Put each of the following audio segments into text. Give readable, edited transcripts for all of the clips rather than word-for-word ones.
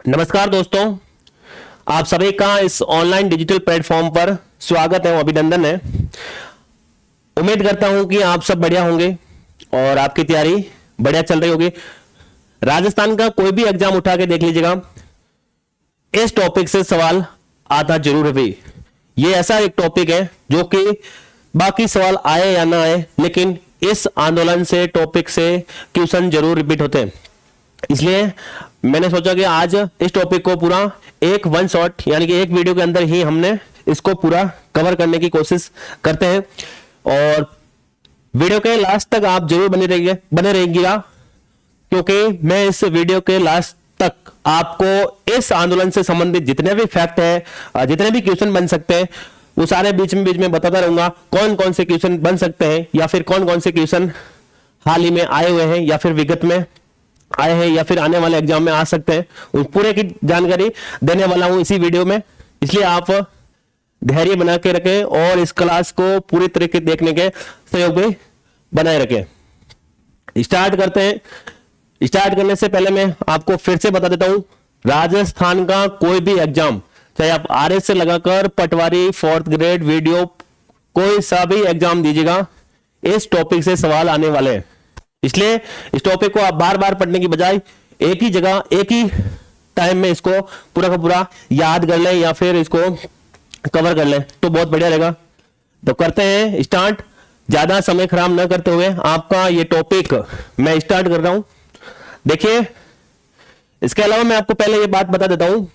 नमस्कार दोस्तों, आप सभी का इस ऑनलाइन डिजिटल प्लेटफॉर्म पर स्वागत है, अभिनंदन है। उम्मीद करता हूं कि आप सब बढ़िया होंगे और आपकी तैयारी बढ़िया चल रही होगी। राजस्थान का कोई भी एग्जाम उठा के देख लीजिएगा, इस टॉपिक से सवाल आता जरूर है भाई। ये ऐसा एक टॉपिक है जो कि बाकी सवाल आए या ना आए, लेकिन इस आंदोलन से टॉपिक से क्वेश्चन जरूर रिपीट होते हैं। इसलिए मैंने सोचा कि आज इस टॉपिक को पूरा एक वन शॉट यानी कि एक वीडियो के अंदर ही हमने इसको पूरा कवर करने की कोशिश करते हैं। और वीडियो के लास्ट तक आप जरूर बने रहिएगा, क्योंकि मैं इस वीडियो के लास्ट तक आपको इस आंदोलन से संबंधित जितने भी फैक्ट है, जितने भी क्वेश्चन बन सकते हैं, वो सारे बीच में बताता रहूंगा। कौन कौन से क्वेश्चन बन सकते हैं या फिर कौन कौन से क्वेश्चन हाल ही में आए हुए हैं या फिर विगत में आए हैं या फिर आने वाले एग्जाम में आ सकते हैं, उस पूरे की जानकारी देने वाला हूं इसी वीडियो में। इसलिए आप धैर्य बना के रखें और इस क्लास को पूरी तरीके से देखने के सहयोग भी बनाए रखें। स्टार्ट करते हैं। स्टार्ट करने से पहले मैं आपको फिर से बता देता हूं, राजस्थान का कोई भी एग्जाम, चाहे आप आरएस से लगाकर पटवारी, 4th ग्रेड, वीडियो, कोई सा भी एग्जाम दीजिएगा, इस टॉपिक से सवाल आने वाले हैं। इसलिए इस टॉपिक को आप बार बार पढ़ने की बजाय एक ही जगह एक ही टाइम में इसको पूरा का पूरा याद कर लें या फिर इसको कवर कर लें तो बहुत बढ़िया रहेगा। तो करते हैं स्टार्ट, ज्यादा समय खराब ना करते हुए आपका ये टॉपिक मैं स्टार्ट कर रहा हूं। देखिए, इसके अलावा मैं आपको पहले ये बात बता देता हूं,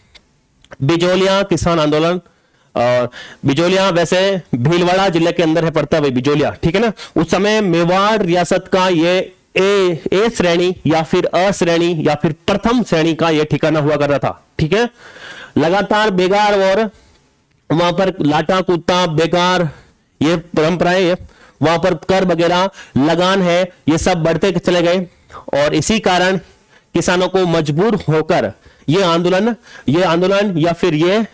बिजोलिया किसान आंदोलन। और बिजोलिया वैसे भीलवाड़ा जिले के अंदर है, पड़ता है बिजोलिया, ठीक है ना। उस समय मेवाड़ रियासत का ये ए श्रेणी या फिर अ श्रेणी या फिर प्रथम श्रेणी का यह ठिकाना हुआ कर रहा था, ठीक है। लगातार बेगार और वहां पर लाटा कूदता बेकार ये परंपराएं है, वहां पर कर वगैरह लगान है, ये सब बढ़ते चले गए और इसी कारण किसानों को मजबूर होकर ये आंदोलन या फिर ये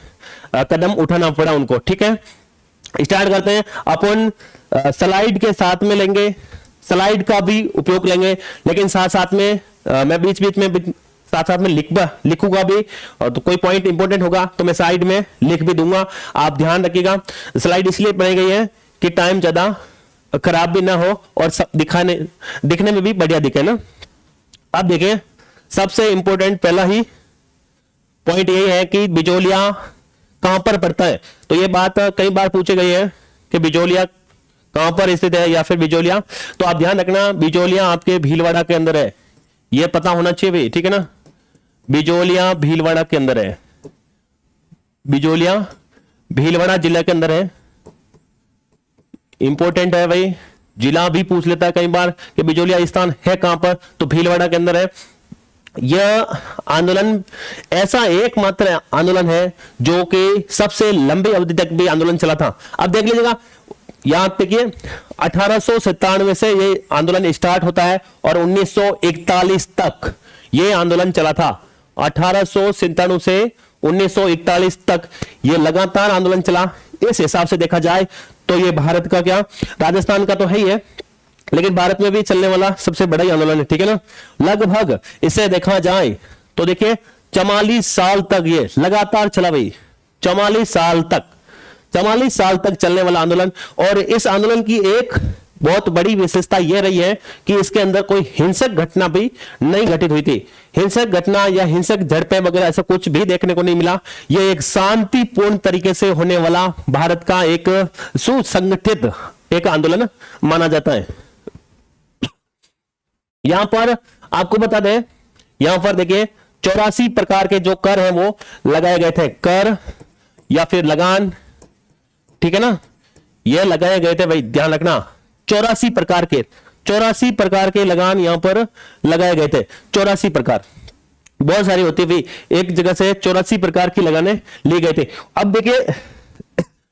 कदम उठाना पड़ा उनको, ठीक है। स्टार्ट करते हैं। अपन स्लाइड के साथ में लेंगे, स्लाइड का भी उपयोग लेंगे, लेकिन साथ साथ में मैं बीच बीच में साथ साथ में लिखूंगा भी, और तो कोई पॉइंट इंपॉर्टेंट होगा तो मैं साइड में लिख भी दूंगा, आप ध्यान रखिएगा। स्लाइड इसलिए बनाई गई है कि टाइम ज्यादा खराब भी ना हो और सब दिखने में भी बढ़िया दिखे ना। अब देखिए, सबसे इंपॉर्टेंट पहला ही पॉइंट यही है कि बिजोलिया कहां पर पड़ता है। तो ये बात कई बार पूछी गई है कि बिजोलिया कहां पर स्थित है या फिर बिजोलिया, तो आप ध्यान रखना बिजोलिया आपके भीलवाड़ा के अंदर है, ये पता होना चाहिए भाई, ठीक है ना। बिजोलिया भीलवाड़ा के अंदर है, बिजोलिया भीलवाड़ा जिला के अंदर है। इंपॉर्टेंट है भाई, जिला भी पूछ लेता है कई बार कि बिजोलिया स्थान है कहां पर, तो भीलवाड़ा के अंदर है। यह आंदोलन ऐसा एकमात्र आंदोलन है जो कि सबसे लंबी अवधि तक भी आंदोलन चला था। अब देख लीजिएगा, यहां देखिए 1897 से ये आंदोलन स्टार्ट होता है और 1941 तक ये आंदोलन चला था। 1897 से 1941 तक ये लगातार आंदोलन चला। इस हिसाब से देखा जाए तो ये भारत का क्या, राजस्थान का तो है ही है, लेकिन भारत में भी चलने वाला सबसे बड़ा आंदोलन है, ठीक है ना। लगभग इसे देखा जाए तो देखिए 44 साल तक ये लगातार चला भाई, 44 साल तक चलने वाला आंदोलन। और इस आंदोलन की एक बहुत बड़ी विशेषता यह रही है कि इसके अंदर कोई हिंसक घटना भी नहीं घटित हुई थी। हिंसक घटना या हिंसक झड़पें वगैरह ऐसा कुछ भी देखने को नहीं मिला। यह एक शांतिपूर्ण तरीके से होने वाला भारत का एक सुसंगठित एक आंदोलन माना जाता है। यहां पर आपको बता दें, यहां पर देखिए 84 प्रकार के जो कर हैं वो लगाए गए थे, कर या फिर लगान, ठीक है ना, ये लगाए गए थे भाई, ध्यान रखना। 84 प्रकार के लगान यहां पर लगाए गए थे। 84 प्रकार, बहुत सारी होती हुई एक जगह से 84 प्रकार की लगाने ली गई थी। अब देखिए,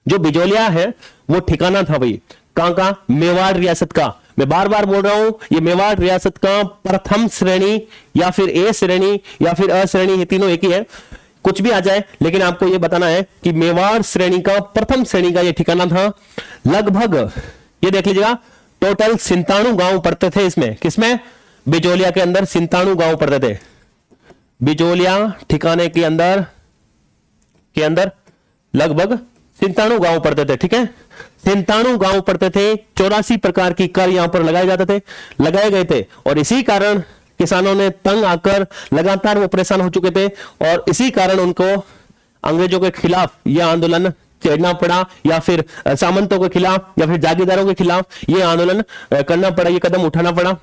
जो बिजोलिया है वो ठिकाना था भाई कहां का, मेवाड़ रियासत का। मैं बार बार बोल रहा हूं, ये मेवाड़ रियासत का प्रथम श्रेणी या फिर ए श्रेणी या फिर अ श्रेणी, ये तीनों एक ही है, कुछ भी आ जाए, लेकिन आपको ये बताना है कि मेवाड़ श्रेणी का प्रथम श्रेणी का ये ठिकाना था। लगभग ये देख लीजिएगा, टोटल 97 गांव पड़ते थे इसमें, किसमें, बिजोलिया के अंदर 97 गांव पड़ते थे। बिजोलिया ठिकाने के अंदर लगभग 97 गांव पड़ते थे। ठीक है, 97 गांव पड़ते थे। 84 प्रकार की कर यहां पर लगाए गए थे और इसी कारण किसानों ने तंग आकर लगातार वो परेशान हो चुके थे और इसी कारण उनको अंग्रेजों के खिलाफ यह आंदोलन छेड़ना पड़ा, या फिर सामंतों के खिलाफ या फिर जागीरदारों के खिलाफ यह आंदोलन करना पड़ा, यह कदम उठाना पड़ा।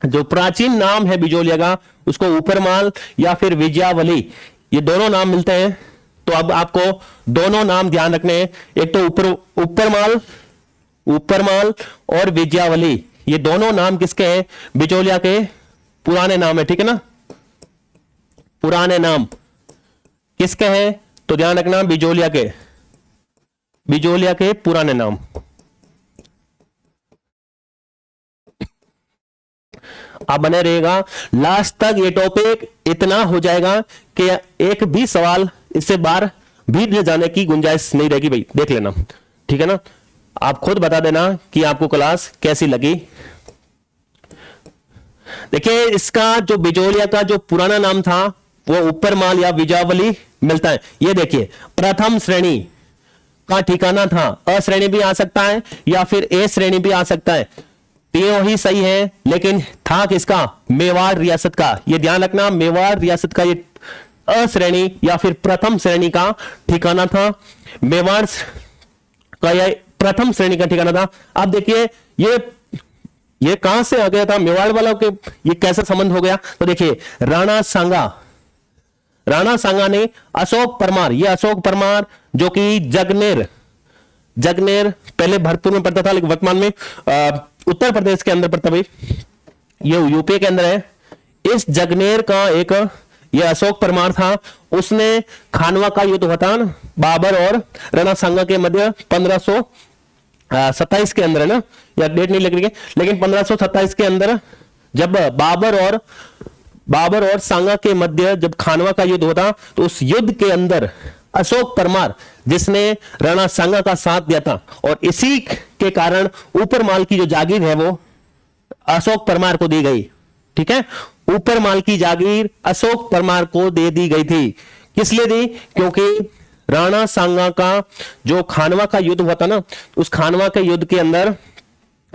जो प्राचीन नाम है बिजोलिया का, उसको ऊपरमाल या फिर विजयावली, ये दोनों नाम मिलते हैं। तो अब आपको दोनों नाम ध्यान रखने हैं, एक तो ऊपरमाल और विजयावली, ये दोनों नाम किसके हैं? बिजोलिया के पुराने नाम है। ठीक है ना, पुराने नाम किसके हैं? तो ध्यान रखना, बिजोलिया के पुराने नाम। आप बने रहेगा लास्ट तक, ये टॉपिक इतना हो जाएगा कि एक भी सवाल इससे बाहर भी ले जाने की गुंजाइश नहीं रहेगी भाई, देख लेना। ठीक है ना, आप खुद बता देना कि आपको क्लास कैसी लगी। देखिए, इसका जो बिजोलिया का जो पुराना नाम था वो ऊपरमाल या विजयावली मिलता है। ये देखिए, प्रथम श्रेणी का ठिकाना था। अ श्रेणी भी आ सकता है या फिर ए श्रेणी भी आ सकता है, तीनों ही सही है, लेकिन था किसका? मेवाड़ रियासत का। ये ध्यान रखना, मेवाड़ रियासत का ये अ श्रेणी या फिर प्रथम श्रेणी का ठिकाना था। मेवाड़ का यह प्रथम श्रेणी का ठिकाना था। अब देखिए, ये कहां से आ गया था? मेवाड़ वालों के ये कैसा संबंध हो गया? तो देखिए, राणा सांगा ने अशोक परमार, ये अशोक परमार जो कि जगनेर पहले भरतपुर में पड़ता था, लेकिन वर्तमान में उत्तर प्रदेश के अंदर पड़ता भाई, ये यूपी के अंदर है। इस जगनेर का एक ये अशोक परमार था, उसने खानवा का युद्ध हुआ था बाबर और राणा सांगा के मध्य 1527 के अंदर, है ना, या डेट नहीं लिख रही है, लेकिन 1527 के अंदर जब बाबर और सांगा के मध्य जब खानवा का युद्ध होता, तो उस युद्ध के अंदर अशोक परमार जिसने राणा सांगा का साथ दिया था, और इसी के कारण ऊपरमाल की जो जागीर है वो अशोक परमार को दी गई। ठीक है, ऊपरमाल की जागीर अशोक परमार को दे दी गई थी। किस लिए दी? क्योंकि राणा सांगा का जो खानवा का युद्ध हुआ था ना, उस खानवा के युद्ध के अंदर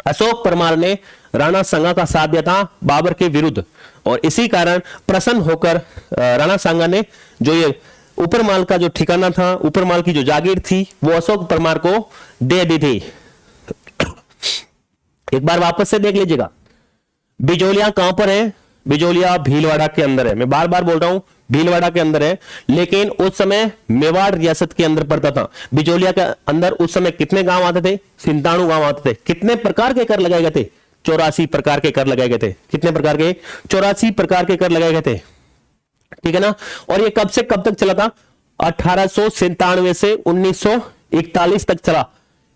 अशोक परमार ने राणा सांगा का साथ दिया था बाबर के विरुद्ध, और इसी कारण प्रसन्न होकर राणा सांगा ने जो ये ऊपरमाल का जो ठिकाना था, ऊपरमाल की जो जागीर थी, वो अशोक परमार को दे दी थी। एक बार वापस से देख लीजिएगा, बिजोलिया कहां पर है? बिजोलिया भीलवाड़ा के अंदर है। मैं बार बार बोल रहा हूं, भीलवाड़ा के अंदर है, लेकिन उस समय मेवाड़ रियासत के अंदर पड़ता था। बिजोलिया के अंदर उस समय कितने गांव आते थे? 97 गांव आते थे। कितने प्रकार के कर लगाए गए थे? 84 प्रकार के कर लगाए गए थे। कितने प्रकार के? 84 प्रकार के कर लगाए गए थे। ठीक है ना, और ये कब से कब तक चला था? 1897 से 1941 तक चला।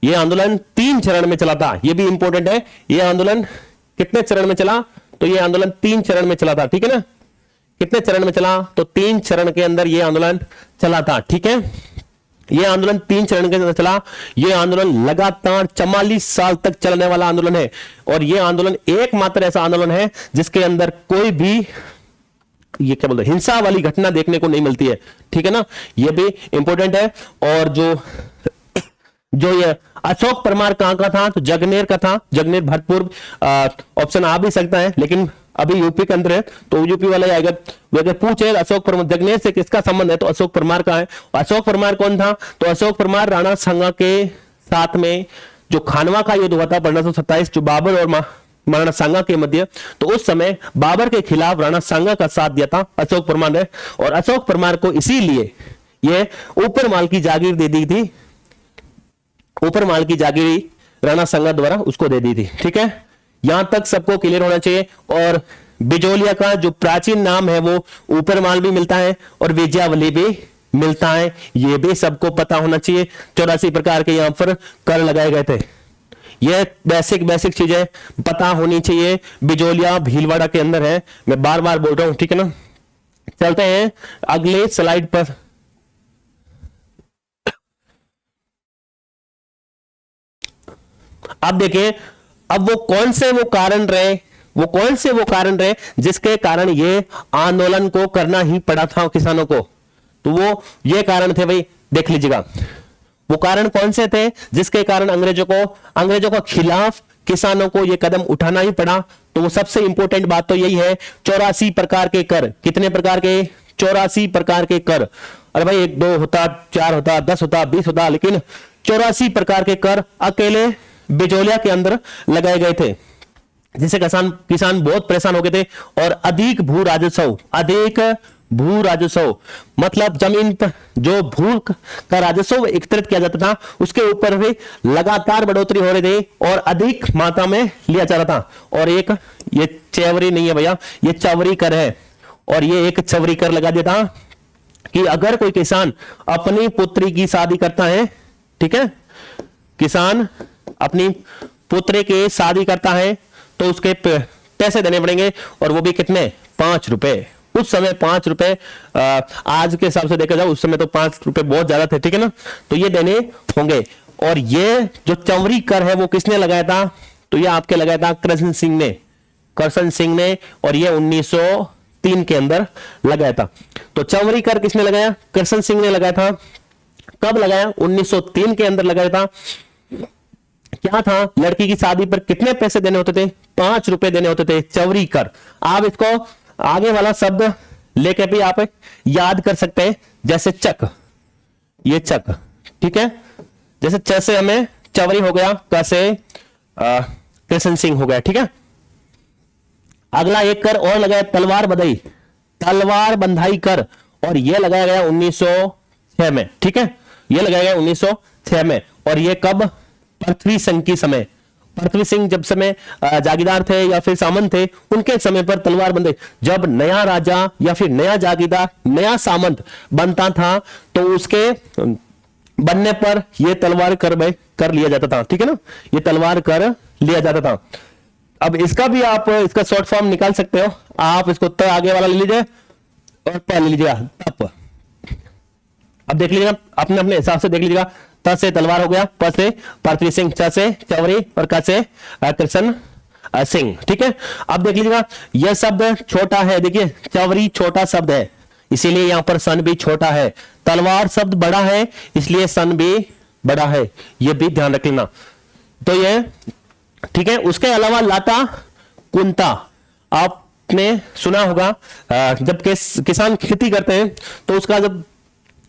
ये आंदोलन 3 चरण में चला था, ये भी इंपॉर्टेंट है। ये आंदोलन कितने चरण में चला? तो ये आंदोलन 3 चरण में चला था। ठीक है ना, कितने चरण में चला? तो 3 चरण के अंदर ये आंदोलन चला था। ठीक है, ये आंदोलन 3 चरण के अंदर चला। ये आंदोलन लगातार 44 साल तक चलने वाला आंदोलन है, और ये आंदोलन एकमात्र ऐसा आंदोलन है जिसके अंदर कोई भी ये क्या बोलते हैं, हिंसा वाली घटना देखने को नहीं मिलती है। ठीक है ना, ये भी इंपॉर्टेंट है। और जो ये अशोक परमार कहां का था? तो जगनेर का था। जगनेर भरतपुर ऑप्शन आ भी सकता है, लेकिन अभी यूपी के अंदर है, तो यूपी वाला आएगा। अगर पूछे अशोक परमार जगनेर से किसका संबंध है, तो अशोक परमार का है। अशोक परमार कौन था? तो अशोक परमार राणा सांगा के साथ में जो खानवा का युद्ध हुआ था 1527, जो बाबर और राणा सांगा के मध्य, तो उस समय बाबर के खिलाफ राणा सांगा का साथ दिया था अशोक परमार ने, और अशोक परमार को इसीलिए ये ऊपरमाल की जागीर दे दी थी। ऊपरमाल की जागीर राणा सांगा द्वारा उसको दे दी थी। ठीक है, यहां तक सबको क्लियर होना चाहिए। और बिजोलिया का जो प्राचीन नाम है वो ऊपरमाल भी मिलता है और विजयावली भी मिलता है, ये भी सबको पता होना चाहिए। 84 प्रकार के यहां पर कर लगाए गए थे। ये बेसिक चीजें पता होनी चाहिए। बिजोलिया भीलवाड़ा के अंदर है, मैं बार बार बोल रहा हूं। ठीक है ना, चलते हैं अगले स्लाइड पर। अब देखिए, अब वो कौन से वो कारण रहे वो कौन से वो कारण रहे जिसके कारण ये आंदोलन को करना ही पड़ा था किसानों को? तो वो ये कारण थे भाई, देख लीजिएगा वो कारण कौन से थे जिसके कारण अंग्रेजों को खिलाफ किसानों को ये कदम उठाना ही पड़ा। तो वो सबसे इंपॉर्टेंट बात तो यही है, 84 प्रकार के कर। कितने प्रकार के? 84 प्रकार के कर। अरे भाई 1 2 होता, 4 होता, 10 होता, 20 होता, लेकिन 84 प्रकार के कर अकेले बिजोलिया के अंदर लगाए गए थे, जिससे किसान बहुत परेशान हो गए थे। और अधिक भू राजस्व मतलब जमीन पर जो भू का राजस्व एकत्रित किया जाता था उसके ऊपर भी लगातार बढ़ोतरी हो रही थी और अधिक मात्रा में लिया जा रहा था। और एक ये चवरी नहीं है भैया, ये चवरी कर है। और ये एक चवरी कर लगा दिया था कि अगर कोई किसान अपनी पुत्री की शादी करता है, ठीक है, किसान अपनी पुत्री की शादी करता है तो उसके पैसे देने पड़ेंगे, और वो भी कितने? 5 रुपए। उस समय 5 रुपए, आज के हिसाब से देखा जाए उस समय तो 5 रुपए बहुत ज्यादा थे, ठीक है ना, तो ये देने होंगे। और ये जो चवरी कर है वो किसने लगाया था? तो ये आपके लगाया था करसन सिंह ने, और ये 1903 के अंदर लगाया था। तो चवरी कर किसने लगाया? करसन सिंह ने लगाया था। कब लगाया? 1903 के अंदर लगाया था। क्या था? लड़की की शादी पर कितने पैसे देने होते थे? 5 रुपए देने होते थे, चवरी कर। आप इसको आगे वाला शब्द लेके भी आप याद कर सकते हैं, जैसे चक, ये चक, ठीक है, जैसे च से हमें चवरी हो गया, क से कृष्ण सिंह हो गया, ठीक है। अगला एक कर और लगाया, तलवार बंधाई कर, और यह लगाया गया 1906 में, ठीक है, यह लगाया गया 1906 में। और यह कब? पृथ्वी सिंह की समय, पृथ्वी सिंह जब समय जागीरदार थे या फिर सामंत थे, उनके समय पर तलवार बंदी। जब नया राजा या फिर नया जागीरदार, नया सामंत बनता था तो उसके बनने पर यह तलवार कर लिया जाता था, ठीक है ना, ये तलवार कर लिया जाता था। अब इसका भी आप इसका शॉर्ट फॉर्म निकाल सकते हो, आप इसको त आगे वाला ले लीजिए और प ले लीजिएगा, तप। अब देख लीजिएगा, अपने अपने हिसाब से देख लीजिएगा, त से तलवार हो गया, प से पृथ्वी सिंह, च से चवरी और क से कृष्ण सिंह, ठीक है। अब देख लीजिएगा, यह शब्द छोटा है, देखिए चवरी छोटा शब्द है इसीलिए यहां पर सन भी छोटा है, तलवार शब्द बड़ा है इसलिए सन भी बड़ा है, यह भी ध्यान रख लेना। तो ये ठीक है। उसके अलावा लाटा कुंता आपने सुना होगा, जब किसान खेती करते हैं तो उसका जब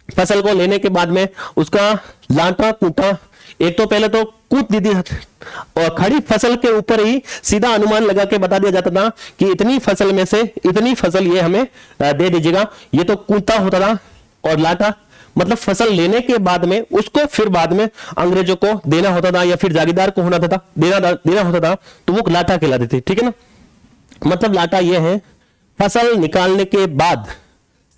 फसल को लेने के बाद में उसका लाटा कूटा, एक तो पहले तो कूट दी और खड़ी फसल के ऊपर ही सीधा अनुमान लगा के बता दिया जाता था कि इतनी फसल में से इतनी फसल ये हमें दे दीजिएगा, ये तो कूटा होता था। और लाटा मतलब फसल लेने के बाद में उसको फिर बाद में अंग्रेजों को देना होता था या फिर जागीरदार को होना था देना होता था, तो वो लाटा कहलाती थी, ठीक है ना। मतलब लाटा ये है फसल निकालने के बाद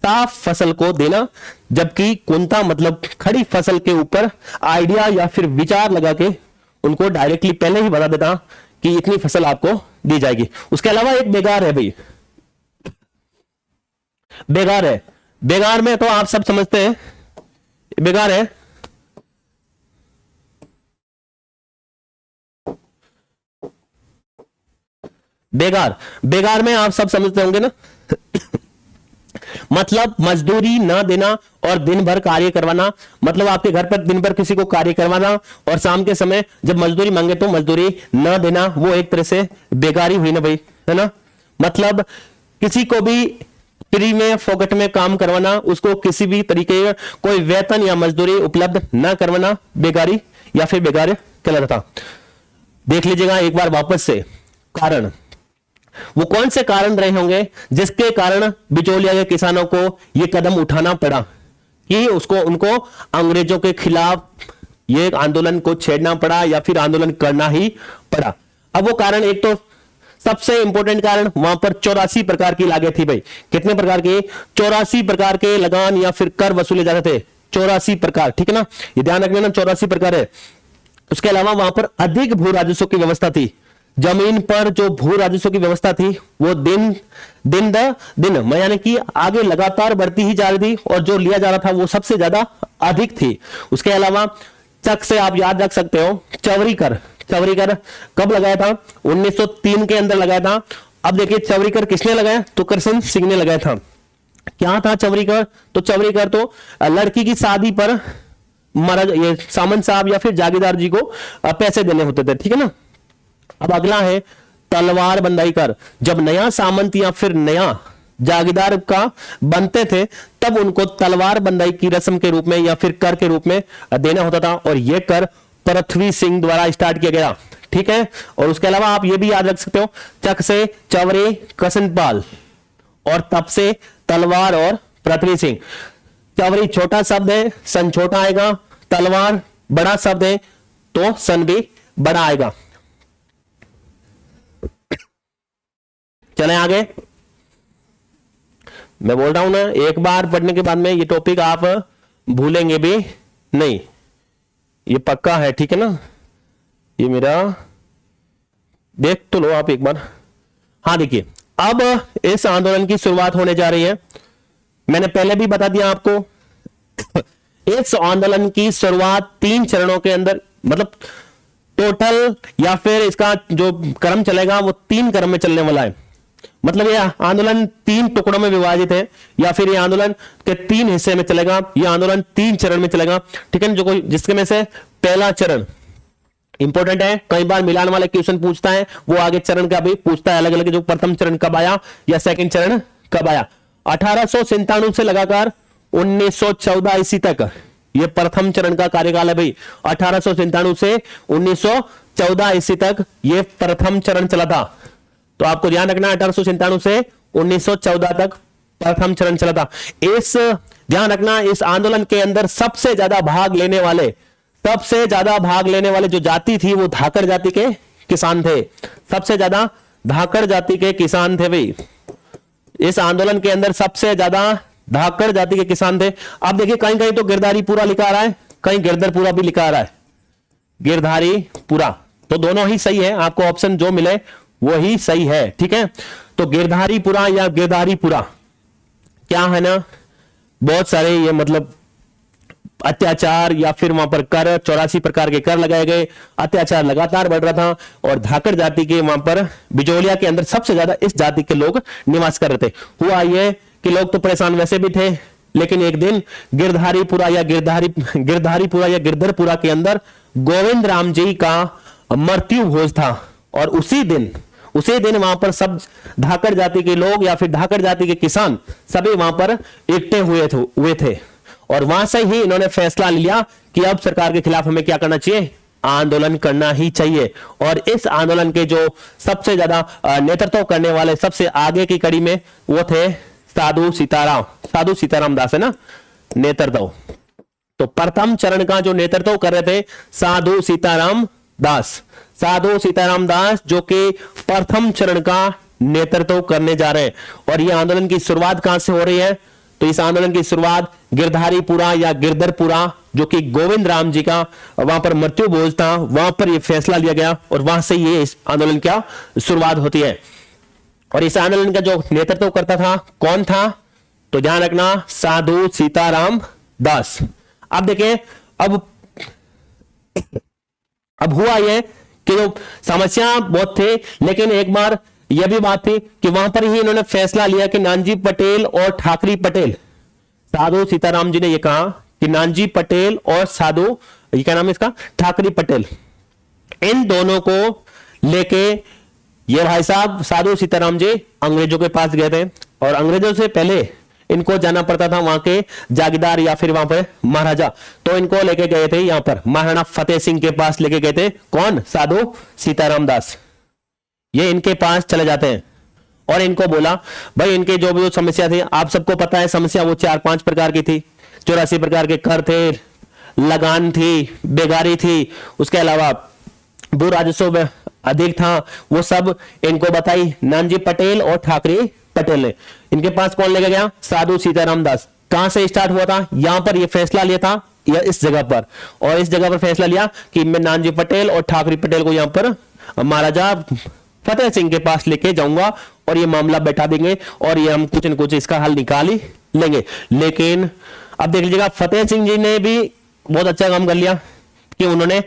साफ फसल को देना, जबकि कुंता मतलब खड़ी फसल के ऊपर आइडिया या फिर विचार लगा के उनको डायरेक्टली पहले ही बता देता कि इतनी फसल आपको दी जाएगी। उसके अलावा एक बेगार है भाई, बेगार है। बेगार में तो आप सब समझते हैं, बेगार है बेगार में आप सब समझते होंगे ना मतलब मजदूरी ना देना और दिन भर कार्य करवाना, मतलब आपके घर पर दिन भर किसी को कार्य करवाना और शाम के समय जब मजदूरी मांगे तो मजदूरी ना देना, वो एक तरह से बेगारी हुई ना भाई, है ना। मतलब किसी को भी फ्री में फोकट में काम करवाना, उसको किसी भी तरीके का कोई वेतन या मजदूरी उपलब्ध ना करवाना बेगारी या फिर बेगार कहलाता था। देख लीजिएगा एक बार वापस से कारण, वो कौन से कारण रहे होंगे जिसके कारण बिचौलिया के किसानों को यह कदम उठाना पड़ा कि उनको अंग्रेजों के खिलाफ ये आंदोलन को छेड़ना पड़ा या फिर आंदोलन करना ही पड़ा। अब वो कारण, एक तो सबसे इंपॉर्टेंट कारण वहां पर 84 प्रकार की लागत थी भाई। कितने प्रकार की? 84 प्रकार के लगान या फिर कर वसूले जाते थे, 84 प्रकार, ठीक है ना, ये ध्यान रखना, 84 प्रकार है। उसके अलावा वहां पर अधिक भू राजस्व की व्यवस्था थी, जमीन पर जो भू राजस्व की व्यवस्था थी वो दिन यानी कि आगे लगातार बढ़ती ही जा रही थी और जो लिया जा रहा था वो सबसे ज्यादा अधिक थी। उसके अलावा चक से आप याद रख सकते हो चवरीकर कब लगाया था? 1903 के अंदर लगाया था। अब देखिए चवरीकर किसने लगाया? तो कृष्ण सिंह ने लगाया था। क्या था चवरीकर? तो चवरीकर तो लड़की की शादी पर महाराज ये सामंत साहब या फिर जागीरदार जी को पैसे देने होते थे, ठीक है ना। अब अगला है तलवार बंदाई कर। जब नया सामंत या फिर नया जागीरदार का बनते थे तब उनको तलवार बंदाई की रस्म के रूप में या फिर कर के रूप में देना होता था, और यह कर पृथ्वी सिंह द्वारा स्टार्ट किया गया, ठीक है। और उसके अलावा आप ये भी याद रख सकते हो, चक से चवरे कसनपाल और तप से तलवार और पृथ्वी सिंह। चवरी छोटा शब्द है, सन छोटा आएगा, तलवार बड़ा शब्द है तो सन भी बड़ा आएगा। चलें आगे। मैं बोल रहा हूं ना, एक बार पढ़ने के बाद में ये टॉपिक आप भूलेंगे भी नहीं, ये पक्का है, ठीक है ना। ये मेरा देख तो लो आप एक बार। हाँ देखिए, अब इस आंदोलन की शुरुआत होने जा रही है। मैंने पहले भी बता दिया आपको इस आंदोलन की शुरुआत 3 चरणों के अंदर, मतलब टोटल या फिर इसका जो क्रम चलेगा वो 3 क्रम में चलने वाला है। मतलब ये आंदोलन 3 टुकड़ों में विभाजित है, या फिर ये आंदोलन के 3 हिस्से में चलेगा। ये आंदोलन 3 चरण में चलेगा, ठीक है। जो कोई जिसके में से पहला चरण इंपॉर्टेंट है, कई बार मिलान वाला क्वेश्चन पूछता है, वो आगे चरण का भी पूछता है अलग अलग, जो प्रथम चरण कब आया या सेकंड चरण कब आया। 1897 से लगाकर 1914 ईस्वी तक ये प्रथम चरण का कार्यकाल है भाई। 1897 से 1914 ईस्वी तक ये प्रथम चरण चला था। तो आपको ध्यान रखना 1897 से 1914 तक प्रथम चरण चला था। इस ध्यान रखना, इस आंदोलन के अंदर सबसे ज्यादा भाग लेने वाले जो जाति थी वो धाकड़ जाति के किसान थे। सबसे ज्यादा धाकड़ जाति के किसान थे भाई। इस आंदोलन के अंदर सबसे ज्यादा धाकड़ जाति के किसान थे। अब देखिए कहीं कहीं तो गिरधारी पूरा लिखा आ रहा है, कहीं गिरधरपुरा भी लिखा आ रहा है। गिरधारी पूरा तो दोनों ही सही है, आपको ऑप्शन जो मिले वो ही सही है, ठीक है। तो गिरधारीपुरा या गिरधारीपुरा क्या है ना, बहुत सारे ये मतलब अत्याचार या फिर वहां पर कर 84 प्रकार के कर लगाए गए, अत्याचार लगातार बढ़ रहा था, और धाकड़ जाति के वहां पर बिजोलिया के अंदर सबसे ज्यादा इस जाति के लोग निवास कर रहे थे। हुआ ये कि लोग तो परेशान वैसे भी थे, लेकिन एक दिन गिरधारीपुरा या गिरधरपुरा के अंदर गोविंद राम जी का मृत्यु भोज था, और उसी दिन वहां पर सब धाकड़ जाति के लोग या फिर धाकड़ जाति के किसान सभी वहां पर इकट्ठे हुए थे। और वहां से ही इन्होंने फैसला लिया कि अब सरकार के खिलाफ हमें क्या करना चाहिए, आंदोलन करना ही चाहिए। और इस आंदोलन के जो सबसे ज्यादा नेतृत्व करने वाले सबसे आगे की कड़ी में वो थे साधु सीताराम दास, है ना नेतृत्व। तो प्रथम चरण का जो नेतृत्व कर रहे थे साधु सीताराम दास जो कि प्रथम चरण का नेतृत्व करने जा रहे हैं। और यह आंदोलन की शुरुआत कहां से हो रही है, तो इस आंदोलन की शुरुआत गिरधारीपुरा या गिरधरपुरा जो कि गोविंद राम जी का वहां पर मृत्यु भोज था, वहां पर यह फैसला लिया गया, और वहां से ये इस आंदोलन का शुरुआत होती है। और इस आंदोलन का जो नेतृत्व करता था कौन था, तो ध्यान रखना साधु सीताराम दास। अब देखिए, अब हुआ यह कि जो समस्या बहुत थे, लेकिन एक बार यह भी बात थी कि वहां पर ही इन्होंने फैसला लिया कि नानजी पटेल और ठाकरी पटेल, साधु सीताराम जी ने यह कहा कि नानजी पटेल और साधु, ये क्या नाम है इसका, ठाकरी पटेल, इन दोनों को लेके ये भाई साहब साधु सीताराम जी अंग्रेजों के पास गए थे। और अंग्रेजों से पहले इनको जाना पड़ता था वहां के जागीरदार या फिर वहां पर महाराजा, तो इनको लेके गए थे यहां पर महाराणा फतेह सिंह के पास लेके गए थे। कौन, साधु सीताराम दास। ये इनके पास चले जाते हैं और इनको बोला भाई इनके जो भी समस्या थी, आप सबको पता है समस्या वो 4-5 प्रकार की थी। 84 प्रकार के कर थे, लगान थी, बेगारी थी, उसके अलावा भू राजस्व अधिक था, वो सब इनको बताई नानजी पटेल और ठाकरे पटेल ने। इनके पास कौन लेके गया, साधु सीताराम दास। कहां से स्टार्ट हुआ था, यहां पर ये फैसला लिया था या इस जगह पर, और इस जगह पर फैसला लिया कि मैं नानजी पटेल और ठाकरे पटेल को यहां पर महाराजा फतेह सिंह के पास लेके जाऊंगा और ये मामला बैठा देंगे और ये हम कुछ न कुछ इसका हल निकाल ही लेंगे। लेकिन अब देख लीजिएगा, फतेह सिंह जी ने भी बहुत अच्छा काम कर लिया कि उन्होंने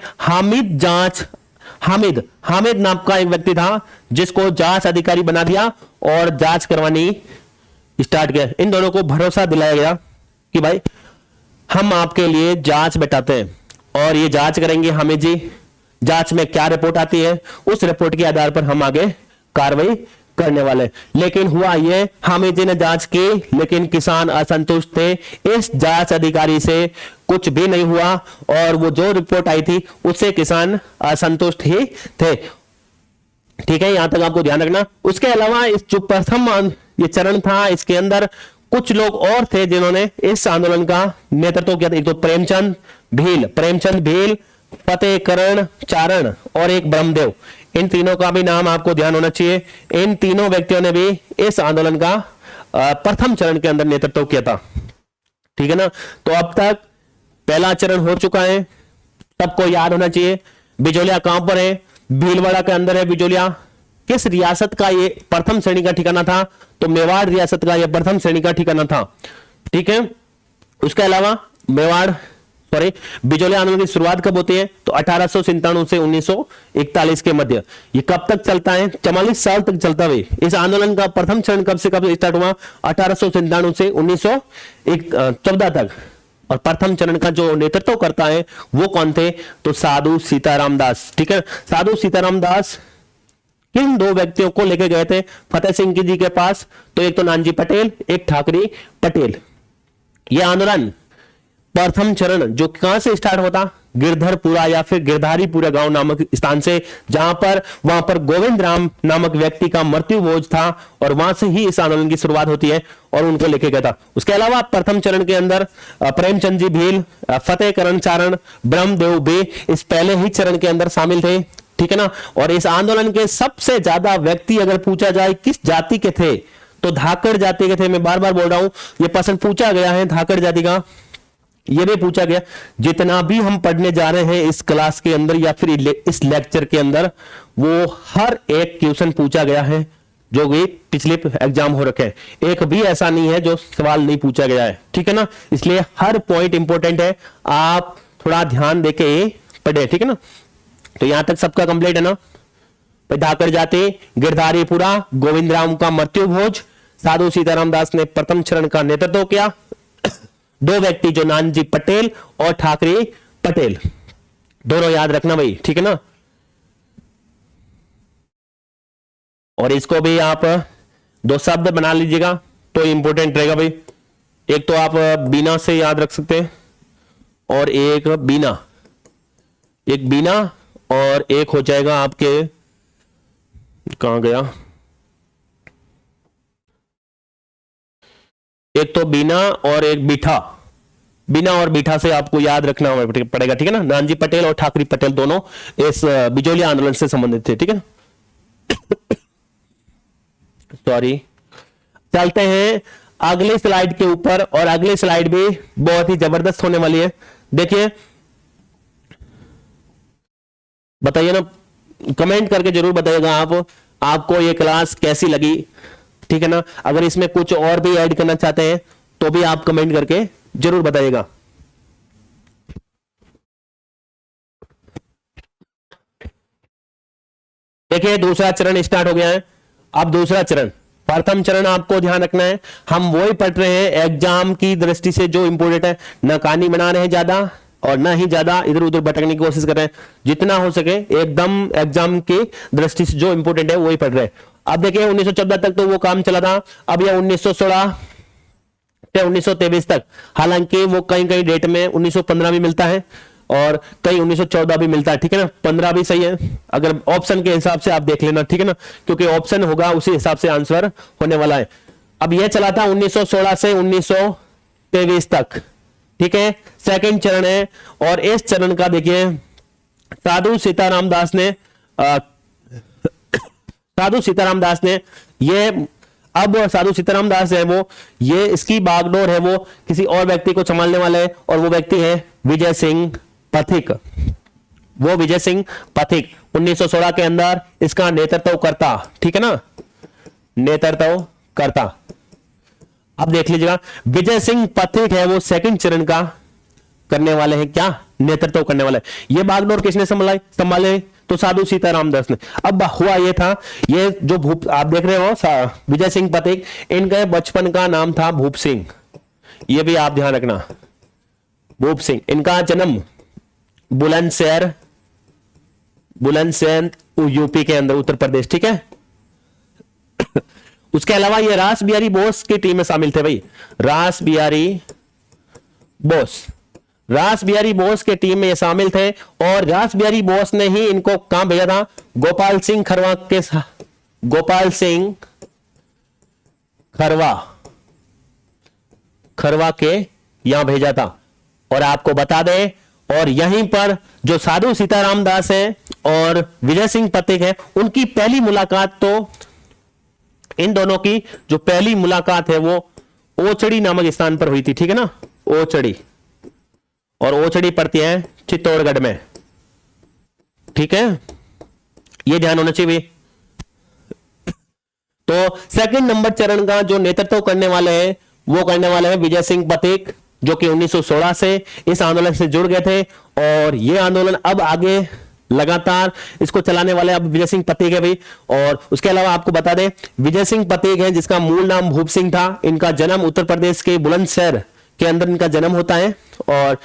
हामिद हामिद नाम का एक व्यक्ति था जिसको जांच अधिकारी बना दिया और जांच करवानी स्टार्ट किया। इन दोनों को भरोसा दिलाया गया कि भाई हम आपके लिए जांच बैठाते हैं और ये जांच करेंगे हामिद जी। जांच में क्या रिपोर्ट आती है उस रिपोर्ट के आधार पर हम आगे कार्रवाई करने वाले। लेकिन हुआ ये, हामिद जी ने जांच की लेकिन किसान असंतुष्ट थे, इस जांच अधिकारी से कुछ भी नहीं हुआ और वो जो रिपोर्ट आई थी उससे किसान असंतुष्ट ही थे। ठीक है, यहां तक आपको ध्यान रखना। उसके अलावा इस जो प्रथम ये चरण था इसके अंदर कुछ लोग और थे जिन्होंने इस आंदोलन का नेतृत्व किया था। एक तो प्रेमचंद भील, फतेहकरण चारण और एक ब्रह्मदेव। इन तीनों का भी नाम आपको ध्यान होना चाहिए। इन तीनों व्यक्तियों ने भी इस आंदोलन का प्रथम चरण के अंदर नेतृत्व किया था। ठीक है ना, तो अब तक पहला चरण हो चुका है, सबको याद होना चाहिए। बिजोलिया कहां पर है? भीलवाड़ा के अंदर है बिजोलिया। किस रियासत का ये प्रथम श्रेणी का ठिकाना था? तो मेवाड़ रियासत का ये प्रथम श्रेणी का ठिकाना था। ठीक है, उसके अलावा बिजोलिया आंदोलन की शुरुआत कब होती है? तो 1897 से 1941 के मध्य। ये कब तक चलता है? 44 साल तक चलता है। इस आंदोलन का प्रथम चरण कब से कब स्टार्ट हुआ? 1897 से 1914 तक। और प्रथम चरण का जो नेतृत्व करता है वो कौन थे? तो साधु सीताराम दास। ठीक है, साधु सीताराम दास किन दो व्यक्तियों को लेके गए थे फतेह सिंह जी के पास? तो एक तो नानजी पटेल, एक ठाकरे पटेल। यह आंदोलन प्रथम चरण जो कहां से स्टार्ट होता? गिरधरपुरा या फिर गिरधारीपुरा गांव नामक स्थान से, वहां पर गोविंद राम नामक व्यक्ति का मृत्यु भोज था और वहां से ही इस आंदोलन की शुरुआत होती है और उनको लेके गया था। उसके अलावा प्रथम चरण के अंदर प्रेमचंद जी भील, फतेहकरण चारण, ब्रह्मदेव भी इस पहले ही चरण के अंदर शामिल थे। ठीक है ना, और इस आंदोलन के सबसे ज्यादा व्यक्ति अगर पूछा जाए किस जाति के थे तो धाकड़ जाति के थे। मैं बार बार बोल रहा हूं, यह प्रश्न पूछा गया है धाकड़ जाति का, यह भी पूछा गया। जितना भी हम पढ़ने जा रहे हैं इस क्लास के अंदर या फिर इस लेक्चर के अंदर, वो हर एक क्वेश्चन पूछा गया है जो भी पिछले एग्जाम हो रखे हैं। एक भी ऐसा नहीं है जो सवाल नहीं पूछा गया है। ठीक है ना, इसलिए हर पॉइंट इंपॉर्टेंट है, आप थोड़ा ध्यान देके पढ़े। ठीक है ना, तो यहां तक सबका कंप्लीट है ना। धाकड़ जाति, गिरधारीपुरा, गोविंद राम का मृत्यु भोज, साधु सीताराम दास ने प्रथम चरण का नेतृत्व किया। दो व्यक्ति जो नानजी पटेल और ठाकरे पटेल, दोनों याद रखना भाई। ठीक है ना, और इसको भी आप दो शब्द बना लीजिएगा तो इंपॉर्टेंट रहेगा भाई। एक तो आप बीना से याद रख सकते हैं और एक बीना, एक बीना और एक हो जाएगा आपके, कहां गया, एक तो बीना और एक बीठा। बीना और बीठा से आपको याद रखना पड़ेगा। ठीक है ना, नानजी पटेल और ठाकरे पटेल दोनों इस बिजोलिया आंदोलन से संबंधित थे। ठीक है, सॉरी। चलते हैं अगले स्लाइड के ऊपर, और अगली स्लाइड भी बहुत ही जबरदस्त होने वाली है। देखिए, बताइए ना, कमेंट करके जरूर बताइएगा आपको ये क्लास कैसी लगी। ठीक है ना, अगर इसमें कुछ और भी ऐड करना चाहते हैं तो भी आप कमेंट करके जरूर बताइएगा। देखिए, दूसरा चरण स्टार्ट हो गया है। अब दूसरा चरण, प्रथम चरण आपको ध्यान रखना है, हम वही पढ़ रहे हैं एग्जाम की दृष्टि से जो इंपोर्टेंट है, न कहानी बना रहे हैं ज्यादा और ना ही ज्यादा इधर उधर भटकने की कोशिश कर रहे हैं। जितना हो सके एकदम एग्जाम की दृष्टि से जो इंपोर्टेंट है वही पढ़ रहे हैं। अब देखिए, 1914 तक तो वो काम चला था। अब यह 1916 से 1923 तक, हालांकि वो कहीं कहीं डेट में 1915 भी मिलता है और कहीं 1914 भी मिलता है। ठीक है ना, 15 भी सही है अगर ऑप्शन के हिसाब से आप देख लेना। ठीक है ना, क्योंकि ऑप्शन होगा उसी हिसाब से आंसर होने वाला है। अब यह चला था 1916 से 1923 तक। ठीक है, सेकंड चरण है और इस चरण का देखिए साधु सीताराम दास ने ये, अब साधु सीताराम दास है वो, ये इसकी बागडोर है वो किसी और व्यक्ति को संभालने वाले है और वो व्यक्ति है विजय सिंह पथिक। वो विजय सिंह पथिक 1916 के अंदर इसका नेतृत्व करता। ठीक है ना, नेतृत्व करता। अब देख लीजिएगा, विजय सिंह पथिक है वो सेकंड चरण का करने वाले हैं, क्या नेतृत्व करने वाले। ये बागडोर किसने संभाले? तो साधु सीताराम दास ने। अब हुआ ये था, ये जो भूप आप देख रहे हो विजय सिंह पथिक, इनके बचपन का नाम था भूप सिंह, ये भी आप ध्यान रखना, भूप सिंह। इनका जन्म बुलंदशहर यूपी के अंदर, उत्तर प्रदेश, ठीक है। उसके अलावा ये रास बिहारी बोस की टीम में शामिल थे भाई, रास बिहारी बोस के टीम में ये शामिल थे। और रास बिहारी बोस ने ही इनको कहां भेजा था, गोपाल सिंह खरवा के यहां भेजा था। और आपको बता दें, और यहीं पर जो साधु सीताराम दास हैं और विजय सिंह पथिक है, उनकी पहली मुलाकात, तो इन दोनों की जो पहली मुलाकात है वो ओचड़ी नामक स्थान पर हुई थी, ठीक है ना, ओचड़ी। और ओचड़ी पड़ती है चित्तौड़गढ़ में, ठीक है, ये ध्यान होना चाहिए। तो सेकंड नंबर चरण का जो नेतृत्व करने वाले हैं वो करने वाले हैं विजय सिंह पथिक, जो कि 1916 से इस आंदोलन से जुड़ गए थे। और ये आंदोलन अब आगे लगातार इसको चलाने वाले अब विजय सिंह पथिक है भाई। और उसके अलावा आपको बता दें, विजय सिंह पथिक है जिसका मूल नाम भूप सिंह था, इनका जन्म उत्तर प्रदेश के बुलंदशहर के अंदर इनका जन्म होता है। और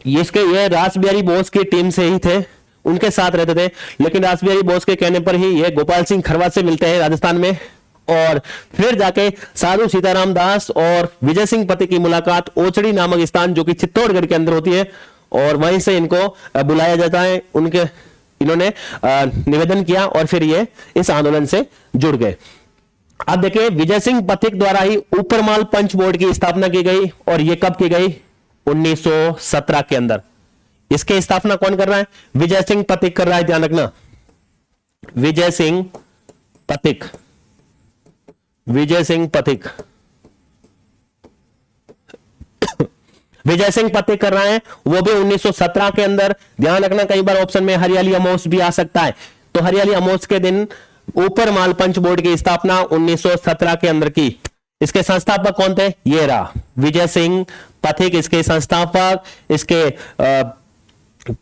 ये रास बिहारी बोस की टीम से ही थे, उनके साथ रहते थे। लेकिन रास बिहारी बोस के कहने पर ही ये गोपाल सिंह खरवा से मिलते हैं राजस्थान में। और फिर जाके साधु सीताराम दास और विजय सिंह पथिक की मुलाकात ओचड़ी नामक स्थान, जो कि चित्तौड़गढ़ के अंदर होती है, और वहीं से इनको बुलाया जाता है। इन्होंने निवेदन किया और फिर ये इस आंदोलन से जुड़ गए। अब देखिए, विजय सिंह पथिक द्वारा ही ऊपरमाल पंच बोर्ड की स्थापना की गई। और ये कब की गई, 1917 के अंदर। इसकी स्थापना कौन कर रहा है, विजय सिंह पथिक कर रहा है, ध्यान रखना, विजय सिंह पथिक विजय सिंह पथिक कर रहा है, वो भी 1917 के अंदर। ध्यान रखना, कई बार ऑप्शन में हरियाली अमावस भी आ सकता है, तो हरियाली अमावस के दिन ऊपर माल पंच बोर्ड की स्थापना 1917 के अंदर की। इसके संस्थापक कौन थे, ये रहा विजय सिंह पथिक, इसके संस्थापक,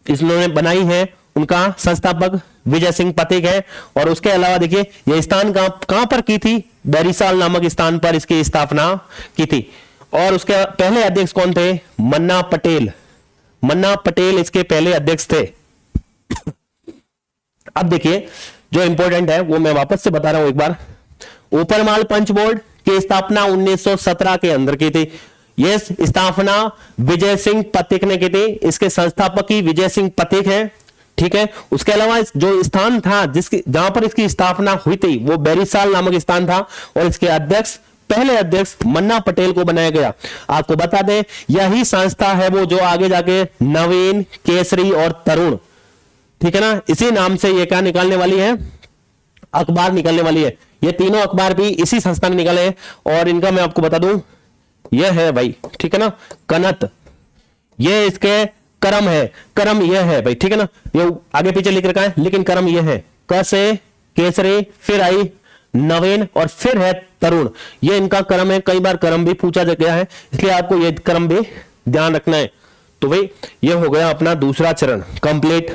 इन्होंने बनाई है, उनका संस्थापक विजय सिंह पथिक है। और उसके अलावा देखिए, यह स्थान कहां पर की थी, बैरीसाल नामक स्थान पर इसकी स्थापना की थी। और उसके पहले अध्यक्ष कौन थे, मन्ना पटेल इसके पहले अध्यक्ष थे। अब देखिए, जो इंपॉर्टेंट है वो मैं वापस से बता रहा हूं एक बार। ऊपरमाल पंच बोर्ड की स्थापना 1917 के अंदर की थी। यह स्थापना विजय सिंह पथिक ने की थी, इसके संस्थापक ही विजय सिंह पथिक है, ठीक है। उसके अलावा जो स्थान था जहां पर इसकी स्थापना हुई थी वो बैरीसाल नामक स्थान था। और इसके पहले अध्यक्ष मन्ना पटेल को बनाया गया। आपको बता दें, यही संस्था है वो जो आगे जाके नवीन, केसरी और तरुण, ठीक है ना, इसी नाम से ये क्या निकालने वाली है, अखबार निकलने वाली है। ये तीनों अखबार भी इसी संस्था ने निकाले हैं। और इनका मैं आपको बता दूं, ये है भाई, ठीक है ना, कनत, ये इसके करम है, करम ये है भाई, ठीक है ना, ये आगे पीछे लिख रखा है, लेकिन करम ये है, क से केसरी, फिर आई नवीन और फिर है तरुण, ये इनका क्रम है। कई बार क्रम भी पूछा गया है, इसलिए आपको ये क्रम भी ध्यान रखना है। तो भाई ये हो गया अपना दूसरा चरण कंप्लीट।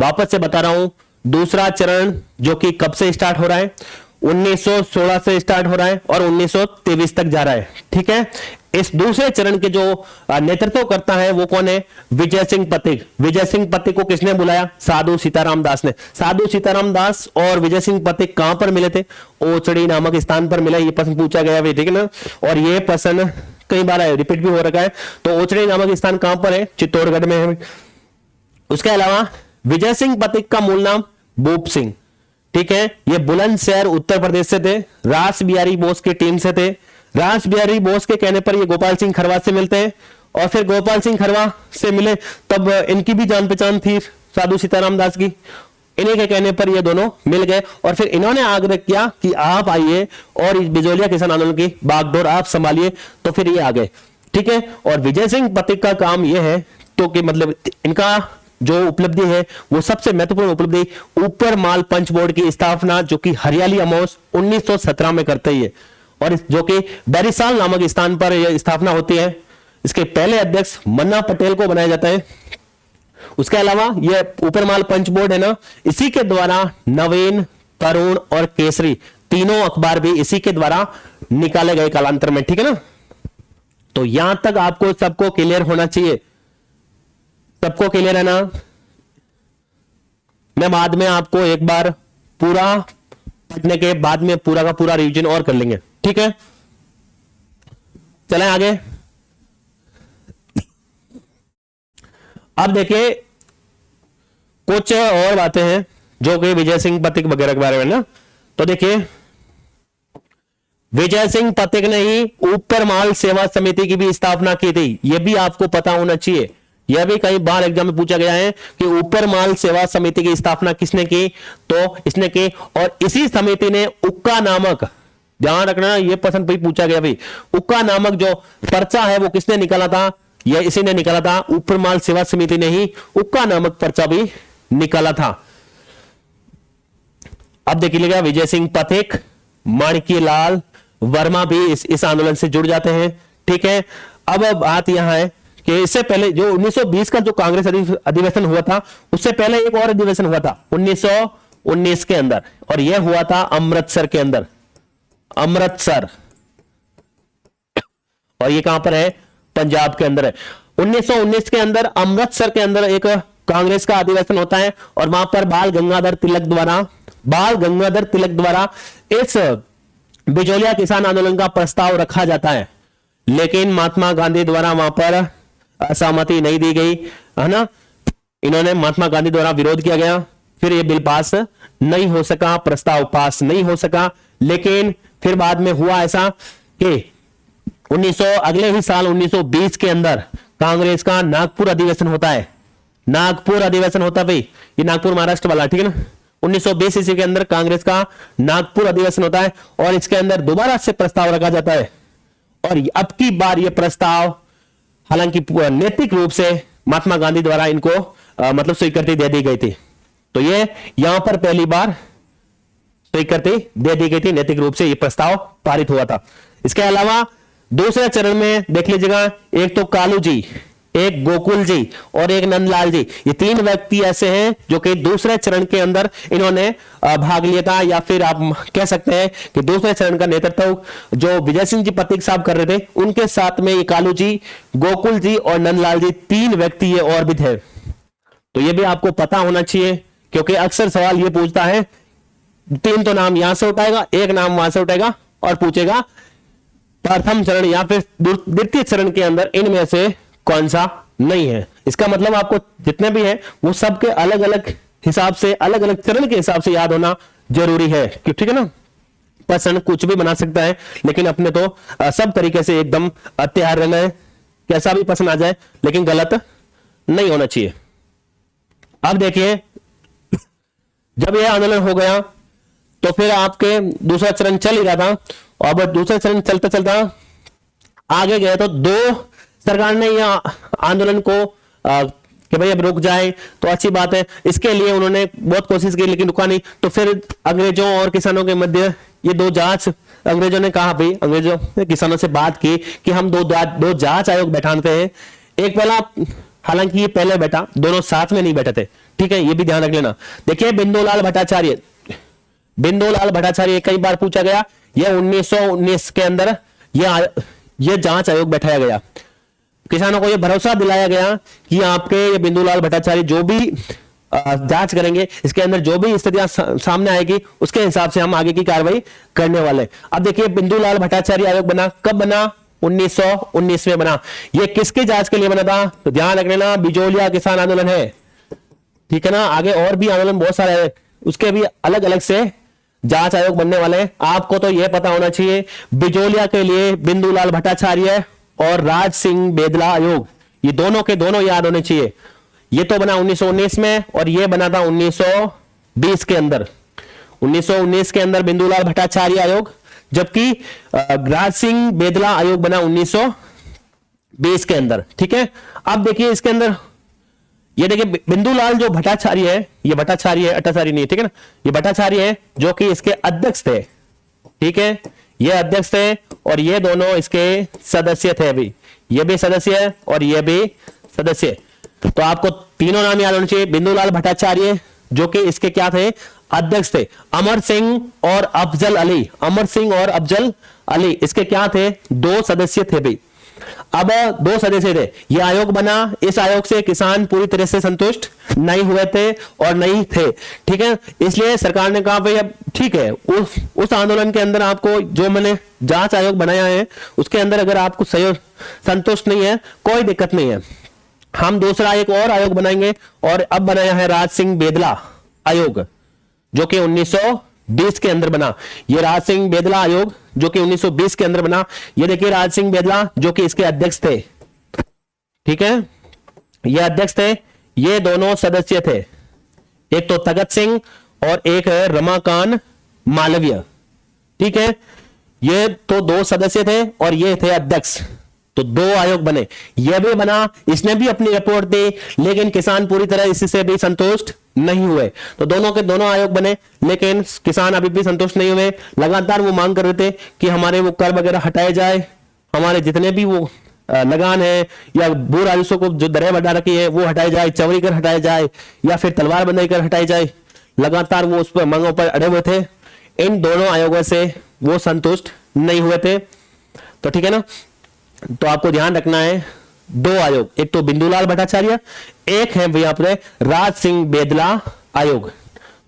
वापस से बता रहा हूं, दूसरा चरण जो कि कब से स्टार्ट हो रहा है, 1916 से स्टार्ट हो रहा है और 1923 तक जा रहा है, ठीक है। इस दूसरे चरण के जो नेतृत्व करता है वो कौन है, विजय सिंह पथिक। विजय सिंह पथिक को किसने बुलाया, साधु सीताराम दास ने। साधु सीताराम दास और विजय सिंह पथिक कहां पर मिले थे, ओचड़ी नामक स्थान पर मिला। ये प्रश्न पूछा गया है, ठीक है ना, और ये प्रश्न कई बार रिपीट भी हो रखा है। तो ओचड़ी नामक स्थान कहां पर है, चित्तौड़गढ़ में है। उसके अलावा विजय सिंह पथिक का मूल नाम भूप सिंह, ठीक है। ये बुलंदशहर उत्तर प्रदेश से थे, रास बिहारी बोस की टीम से थे। रास बिहारी बोस के कहने पर ये गोपाल सिंह खरवा से मिलते हैं और फिर गोपाल सिंह खरवा से मिले तब इनकी भी जान पहचान थी साधु सीताराम दास की। इन्हीं के कहने पर ये दोनों मिल गए और फिर इन्होंने आग्रह किया कि आप आइए और इस बिजोलिया किसान आंदोलन की बागडोर आप संभालिए, तो फिर ये आ गए, ठीक है। और विजय सिंह पथिक का काम यह है तो कि मतलब इनका जो उपलब्धि है वो सबसे महत्वपूर्ण उपलब्धि ऊपर माल पंच बोर्ड की स्थापना, जो कि हरियाली अमावस 1917 में करते ही है और जो कि बैरीसाल नामक स्थान पर यह स्थापना होती है। इसके पहले अध्यक्ष मन्ना पटेल को बनाया जाता है उसके अलावा ये ऊपरमाल पंच बोर्ड है ना, इसी के द्वारा नवीन, तरुण और केसरी तीनों अखबार भी इसी के द्वारा निकाले गए कालांतर में, ठीक है ना। तो यहां तक आपको सबको क्लियर होना चाहिए, सबको क्लियर है ना। मैं बाद में आपको एक बार पूरा पढ़ने के बाद में पूरा का पूरा रिवीजन और कर लेंगे, ठीक है। चलें आगे। अब देखिए कुछ और बातें हैं जो कि विजय सिंह पथिक वगैरह के बारे में ना। तो देखिए विजय सिंह पथिक ने ही ऊपरमाल सेवा समिति की भी स्थापना की थी, यह भी आपको पता होना चाहिए। यह भी कई बार एग्जाम में पूछा गया है कि ऊपरमाल सेवा समिति की स्थापना किसने की, तो इसने की। और इसी समिति ने उक्का नामक, ध्यान रखना यह प्रश्न भी पूछा गया भाई, उक्का नामक जो पर्चा है वो किसने निकाला था, यह इसी ने निकाला था। ऊपरमाल सेवा समिति ने ही उक्का नामक पर्चा भी निकाला था। अब देखिएगा विजय सिंह पथिक, माणिक्यलाल वर्मा भी इस आंदोलन से जुड़ जाते हैं, ठीक है। अब बात यहां है कि इससे पहले जो 1920 का जो कांग्रेस अधिवेशन हुआ था, उससे पहले एक और अधिवेशन हुआ था 1919 के अंदर, और यह हुआ था अमृतसर के अंदर, अमृतसर, और ये कहां पर है, पंजाब के अंदर है। 1919 के अंदर अमृतसर के अंदर एक कांग्रेस का अधिवेशन होता है, और वहां पर बाल गंगाधर तिलक द्वारा इस बिजोलिया किसान आंदोलन का प्रस्ताव रखा जाता है, लेकिन महात्मा गांधी द्वारा वहां पर असहमति नहीं दी गई, है ना। इन्होंने महात्मा गांधी द्वारा विरोध किया गया, फिर यह बिल पास नहीं हो सका, प्रस्ताव पास नहीं हो सका। लेकिन फिर बाद में हुआ ऐसा कि अगले ही साल 1920 के अंदर कांग्रेस का नागपुर अधिवेशन होता है, नागपुर अधिवेशन होता है भाई, ये नागपुर महाराष्ट्र वाला, ठीक है ना। 1920 ईस्वी के अंदर कांग्रेस का नागपुर अधिवेशन होता है, और इसके अंदर दोबारा से प्रस्ताव रखा जाता है। और अब की बार यह प्रस्ताव हालांकि नैतिक रूप से महात्मा गांधी द्वारा इनको मतलब स्वीकृति दे दी गई थी। तो ये यहां पर पहली बार स्वीकृति दे दी गई थी, नैतिक रूप से यह प्रस्ताव पारित हुआ था। इसके अलावा दूसरे चरण में देख लीजिएगा, एक तो कालू जी, एक गोकुल जी और एक नंदलाल जी, ये तीन व्यक्ति ऐसे हैं जो कि दूसरे चरण के अंदर इन्होंने भाग लिया था, या फिर आप कह सकते हैं कि दूसरे चरण का नेतृत्व जो विजय सिंह जी पथिक साहब कर रहे थे, उनके साथ में ये कालू जी, गोकुल जी और नंदलाल जी, तीन व्यक्ति ये और भी थे। तो ये भी आपको पता होना चाहिए, क्योंकि अक्सर सवाल ये पूछता है, तीन तो नाम यहां से उठाएगा, एक नाम वहां से उठाएगा और पूछेगा प्रथम चरण या फिर द्वितीय चरण के अंदर इनमें से कौन सा नहीं है। इसका मतलब आपको जितने भी हैं वो सबके अलग अलग हिसाब से, अलग अलग चरण के हिसाब से याद होना जरूरी है, ठीक है ना। प्रश्न कुछ भी बना सकता है, लेकिन अपने तो सब तरीके से एकदम तैयार रहना है, कैसा भी प्रश्न आ जाए लेकिन गलत नहीं होना चाहिए। अब देखिए जब यह आंदोलन हो गया तो फिर आपके दूसरा चरण चल ही रहा था, और अब दूसरा चरण चलता चलता आगे गए तो सरकार ने यह आंदोलन को कि भाई अब रुक जाए तो अच्छी बात है, इसके लिए उन्होंने बहुत कोशिश की लेकिन रुका नहीं। तो फिर अंग्रेजों और किसानों के मध्य ये दो जांच, अंग्रेजों ने कहा भाई, अंग्रेजों ने किसानों से बात की कि हम दो जांच आयोग बैठाते हैं। एक पहला, हालांकि ये पहले बैठा, दोनों साथ में नहीं बैठे थे, ठीक है, ये भी ध्यान रख लेना। देखिए बिंदुलाल भट्टाचार्य कई बार पूछा गया, यह 1919 के अंदर यह जांच आयोग बैठाया गया। किसानों को यह भरोसा दिलाया गया कि आपके ये बिंदुलाल भट्टाचार्य जो भी जांच करेंगे, इसके अंदर जो भी स्थितियां सामने आएगी उसके हिसाब से हम आगे की कार्रवाई करने वाले। अब देखिए बिंदुलाल भट्टाचार्य आयोग बना, कब बना, 1919 में बना। यह किसकी जांच के लिए बना था, तो ध्यान रख लेना, बिजोलिया किसान आंदोलन है, ठीक है ना। आगे और भी आंदोलन बहुत सारे हैं, उसके भी अलग अलग से जांच आयोग बनने वाले हैं। आपको तो यह पता होना चाहिए, बिजोलिया के लिए बिंदुलाल भट्टाचार्य और राज सिंह बेदला आयोग, ये दोनों के दोनों याद होने चाहिए। ये तो बना 1919 में और ये बना था 1920 के अंदर। 1919 के अंदर बिंदुलाल भट्टाचार्य आयोग, जबकि राज सिंह बेदला आयोग बना 1920 के अंदर, ठीक है। अब देखिए इसके अंदर ये देखिए बिंदुलाल जो भट्टाचार्य है, ये भट्टाचार्य है, अट्टाचार्य नहीं है, ठीक है ना, ये भट्टाचार्य है जो कि इसके अध्यक्ष थे, ठीक है, ये अध्यक्ष थे और ये दोनों इसके सदस्य थे। अभी ये भी सदस्य है और ये भी सदस्य है। तो आपको तीनों नाम याद होने चाहिए। बिंदुलाल भट्टाचार्य जो कि इसके क्या थे, अध्यक्ष थे। अमर सिंह और अफजल अली, अमर सिंह और अफजल अली इसके क्या थे, 2 सदस्य थे भाई। अब 2 सदस्य थे, ये आयोग बना, इस आयोग से किसान पूरी तरह से संतुष्ट नहीं हुए थे और नहीं थे, ठीक है। इसलिए सरकार ने कहा भाई अब ठीक है, उस आंदोलन के अंदर आपको जो मैंने जांच आयोग बनाया है उसके अंदर अगर आपको सहयोग संतुष्ट नहीं है, कोई दिक्कत नहीं है, हम दूसरा एक और आयोग बनाएंगे। और अब बनाया है राज सिंह बेदला आयोग जो कि 1920 के अंदर बना। ये राज सिंह बेदला आयोग जो कि 1920 के अंदर बना। ये देखिए राज सिंह बेदला जो कि इसके अध्यक्ष थे, ठीक है, ये अध्यक्ष थे। ये दोनों सदस्य थे, एक तो तगत सिंह और एक है रमाकांत मालवीय, ठीक है। ये तो 2 सदस्य थे और ये थे अध्यक्ष, तो 2 आयोग बने। यह भी बना, इसने भी अपनी रिपोर्ट दी, लेकिन किसान पूरी तरह इससे भी संतुष्ट नहीं हुए, तो दोनों के दोनों आयोग बने, लेकिन किसान अभी भी संतुष्ट नहीं हुए। लगातार वो मांग कर रहे थे कि हमारे वो कर वगैरह हटाए जाए, हमारे जितने भी वो लगान है या भू राजस्व को जो दरें बढ़ा रखी है वो हटाए जाए, चवरी कर हटाए जाए या फिर तलवार बंदी कर हटाई जाए। लगातार वो उस पर मांगों पर अड़े हुए थे। इन दोनों आयोगों से वो संतुष्ट नहीं हुए थे, तो ठीक है ना। तो आपको ध्यान रखना है 2 आयोग, एक तो बिंदुलाल भट्टाचार्य, एक है भैया अपने राज सिंह बेदला आयोग।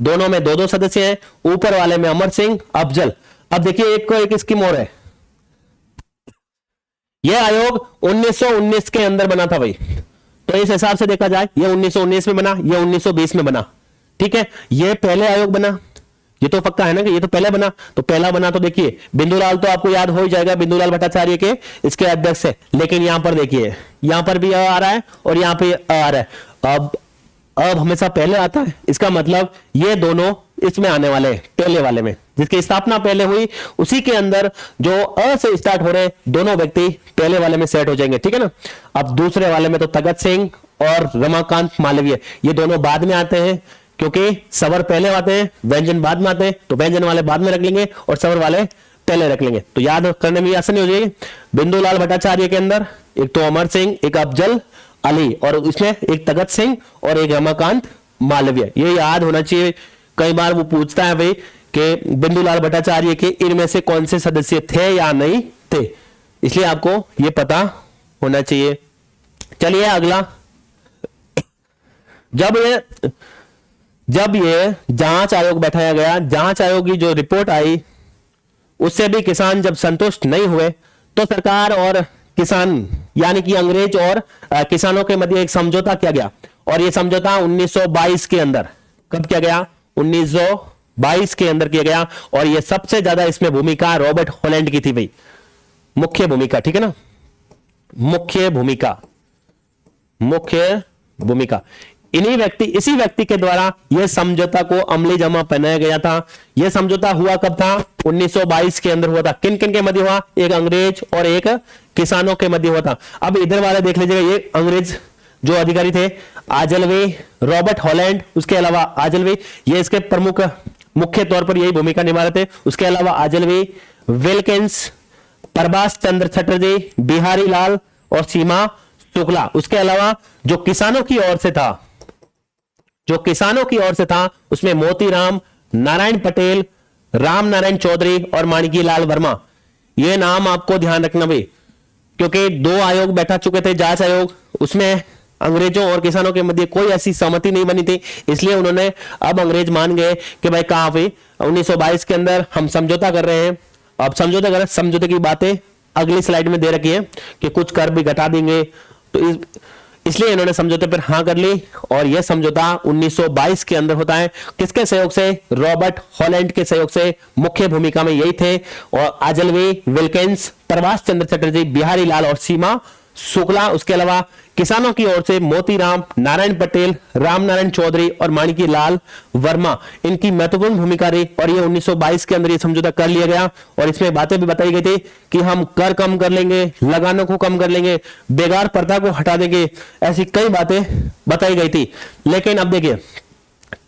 दोनों में 2-2 सदस्य हैं, ऊपर वाले में अमर सिंह अफजल। अब देखिए एक को एक स्कीम और है, यह आयोग 1919 के अंदर बना था भाई, तो इस हिसाब से देखा जाए ये 1919 में बना, ये 1920 में बना, ठीक है। ये पहले आयोग बना, ये तो पक्का है ना कि ये तो पहले बना, तो पहला बना तो देखिए बिंदुलाल तो आपको याद हो ही जाएगा, बिंदुलाल भट्टाचार्य के इसके अध्यक्ष है। लेकिन यहां पर देखिए, यहां पर भी आ रहा है और यहां पे आ रहा है। अब हमेशा पहले आता है, इसका मतलब ये दोनों इसमें आने वाले हैं, पहले वाले में जिसकी स्थापना पहले हुई उसी के अंदर जो अ से स्टार्ट हो रहे दोनों व्यक्ति पहले वाले में सेट हो जाएंगे, ठीक है ना। अब दूसरे वाले में तो तगत सिंह और रमाकांत मालवीय ये दोनों बाद में आते हैं, क्योंकि सवर पहले आते हैं, व्यंजन बाद में आते हैं, तो व्यंजन वाले बाद में रख लेंगे और सवर वाले पहले रख लेंगे, तो याद करने में आसानी हो जाएगी। बिंदुलाल भट्टाचार्य के अंदर एक तो अमर सिंह, एक अफजल अली और इसमें एक तगत सिंह और एक रमाकांत मालवीय, ये याद होना चाहिए। कई बार वो पूछता है भाई कि बिंदुलाल भट्टाचार्य के इनमें से कौन से सदस्य थे या नहीं थे, इसलिए आपको ये पता होना चाहिए। चलिए अगला, जब ये जांच आयोग बैठाया गया, जांच आयोग की जो रिपोर्ट आई उससे भी किसान जब संतुष्ट नहीं हुए, तो सरकार और किसान यानी कि अंग्रेज और किसानों के मध्य एक समझौता किया गया। और यह समझौता 1922 के अंदर, कब किया गया, 1922 के अंदर किया गया। और यह सबसे ज्यादा इसमें भूमिका रॉबर्ट हॉलैंड की थी भाई, मुख्य भूमिका, ठीक है ना, मुख्य भूमिका इसी व्यक्ति के द्वारा यह समझौता को अमली जामा पहनाया गया था। यह समझौता हुआ कब था, 1922 के अंदर हुआ था। किन किन के मध्य हुआ, एक अंग्रेज और एक किसानों के मध्य हुआ था। अब इधर वाले देख लीजिएगा, ये अंग्रेज जो अधिकारी थे आजलवे, रॉबर्ट हॉलैंड, उसके अलावा आजलवे ये इसके प्रमुख मुख्य तौर पर यही भूमिका निभा रहे थे। उसके अलावा आजलवे, विल्किंस, प्रभाष चंद्र चटर्जी, बिहारी लाल और सीमा शुक्ला। उसके अलावा जो किसानों की ओर से था उसमें मोतीराम, नारायण पटेल, राम नारायण चौधरी और माणिकी लाल वर्मा। ये नाम आपको ध्यान रखना भाई, क्योंकि 2 आयोग बैठा चुके थे, जांच आयोग, उसमें अंग्रेजों और किसानों के मध्य कोई ऐसी सहमति नहीं बनी थी। इसलिए उन्होंने, अब अंग्रेज मान गए कि भाई कहां पे 1922 के अंदर हम समझौता कर रहे हैं। अब समझौते की बातें अगली स्लाइड में दे रखी है कि कुछ कर भी घटा देंगे, तो इसलिए इन्होंने समझौते पर हां कर ली। और यह समझौता 1922 के अंदर होता है। किसके सहयोग से, रॉबर्ट हॉलैंड के सहयोग से। मुख्य भूमिका में यही थे, और आजलवे, विल्किंस, प्रभाष चंद्र चटर्जी, बिहारी लाल और सीमा शुक्ला। उसके अलावा किसानों की ओर से मोतीराम, नारायण पटेल, राम नारायण चौधरी और माणिकी लाल वर्मा, इनकी महत्वपूर्ण भूमिका रही। और ये 1922 के अंदर ये समझौता कर लिया गया। और इसमें बातें भी बताई गई थी कि हम कर कम कर लेंगे, लगानों को कम कर लेंगे, बेगार प्रथा को हटा देंगे, ऐसी कई बातें बताई गई थी। लेकिन अब देखिए,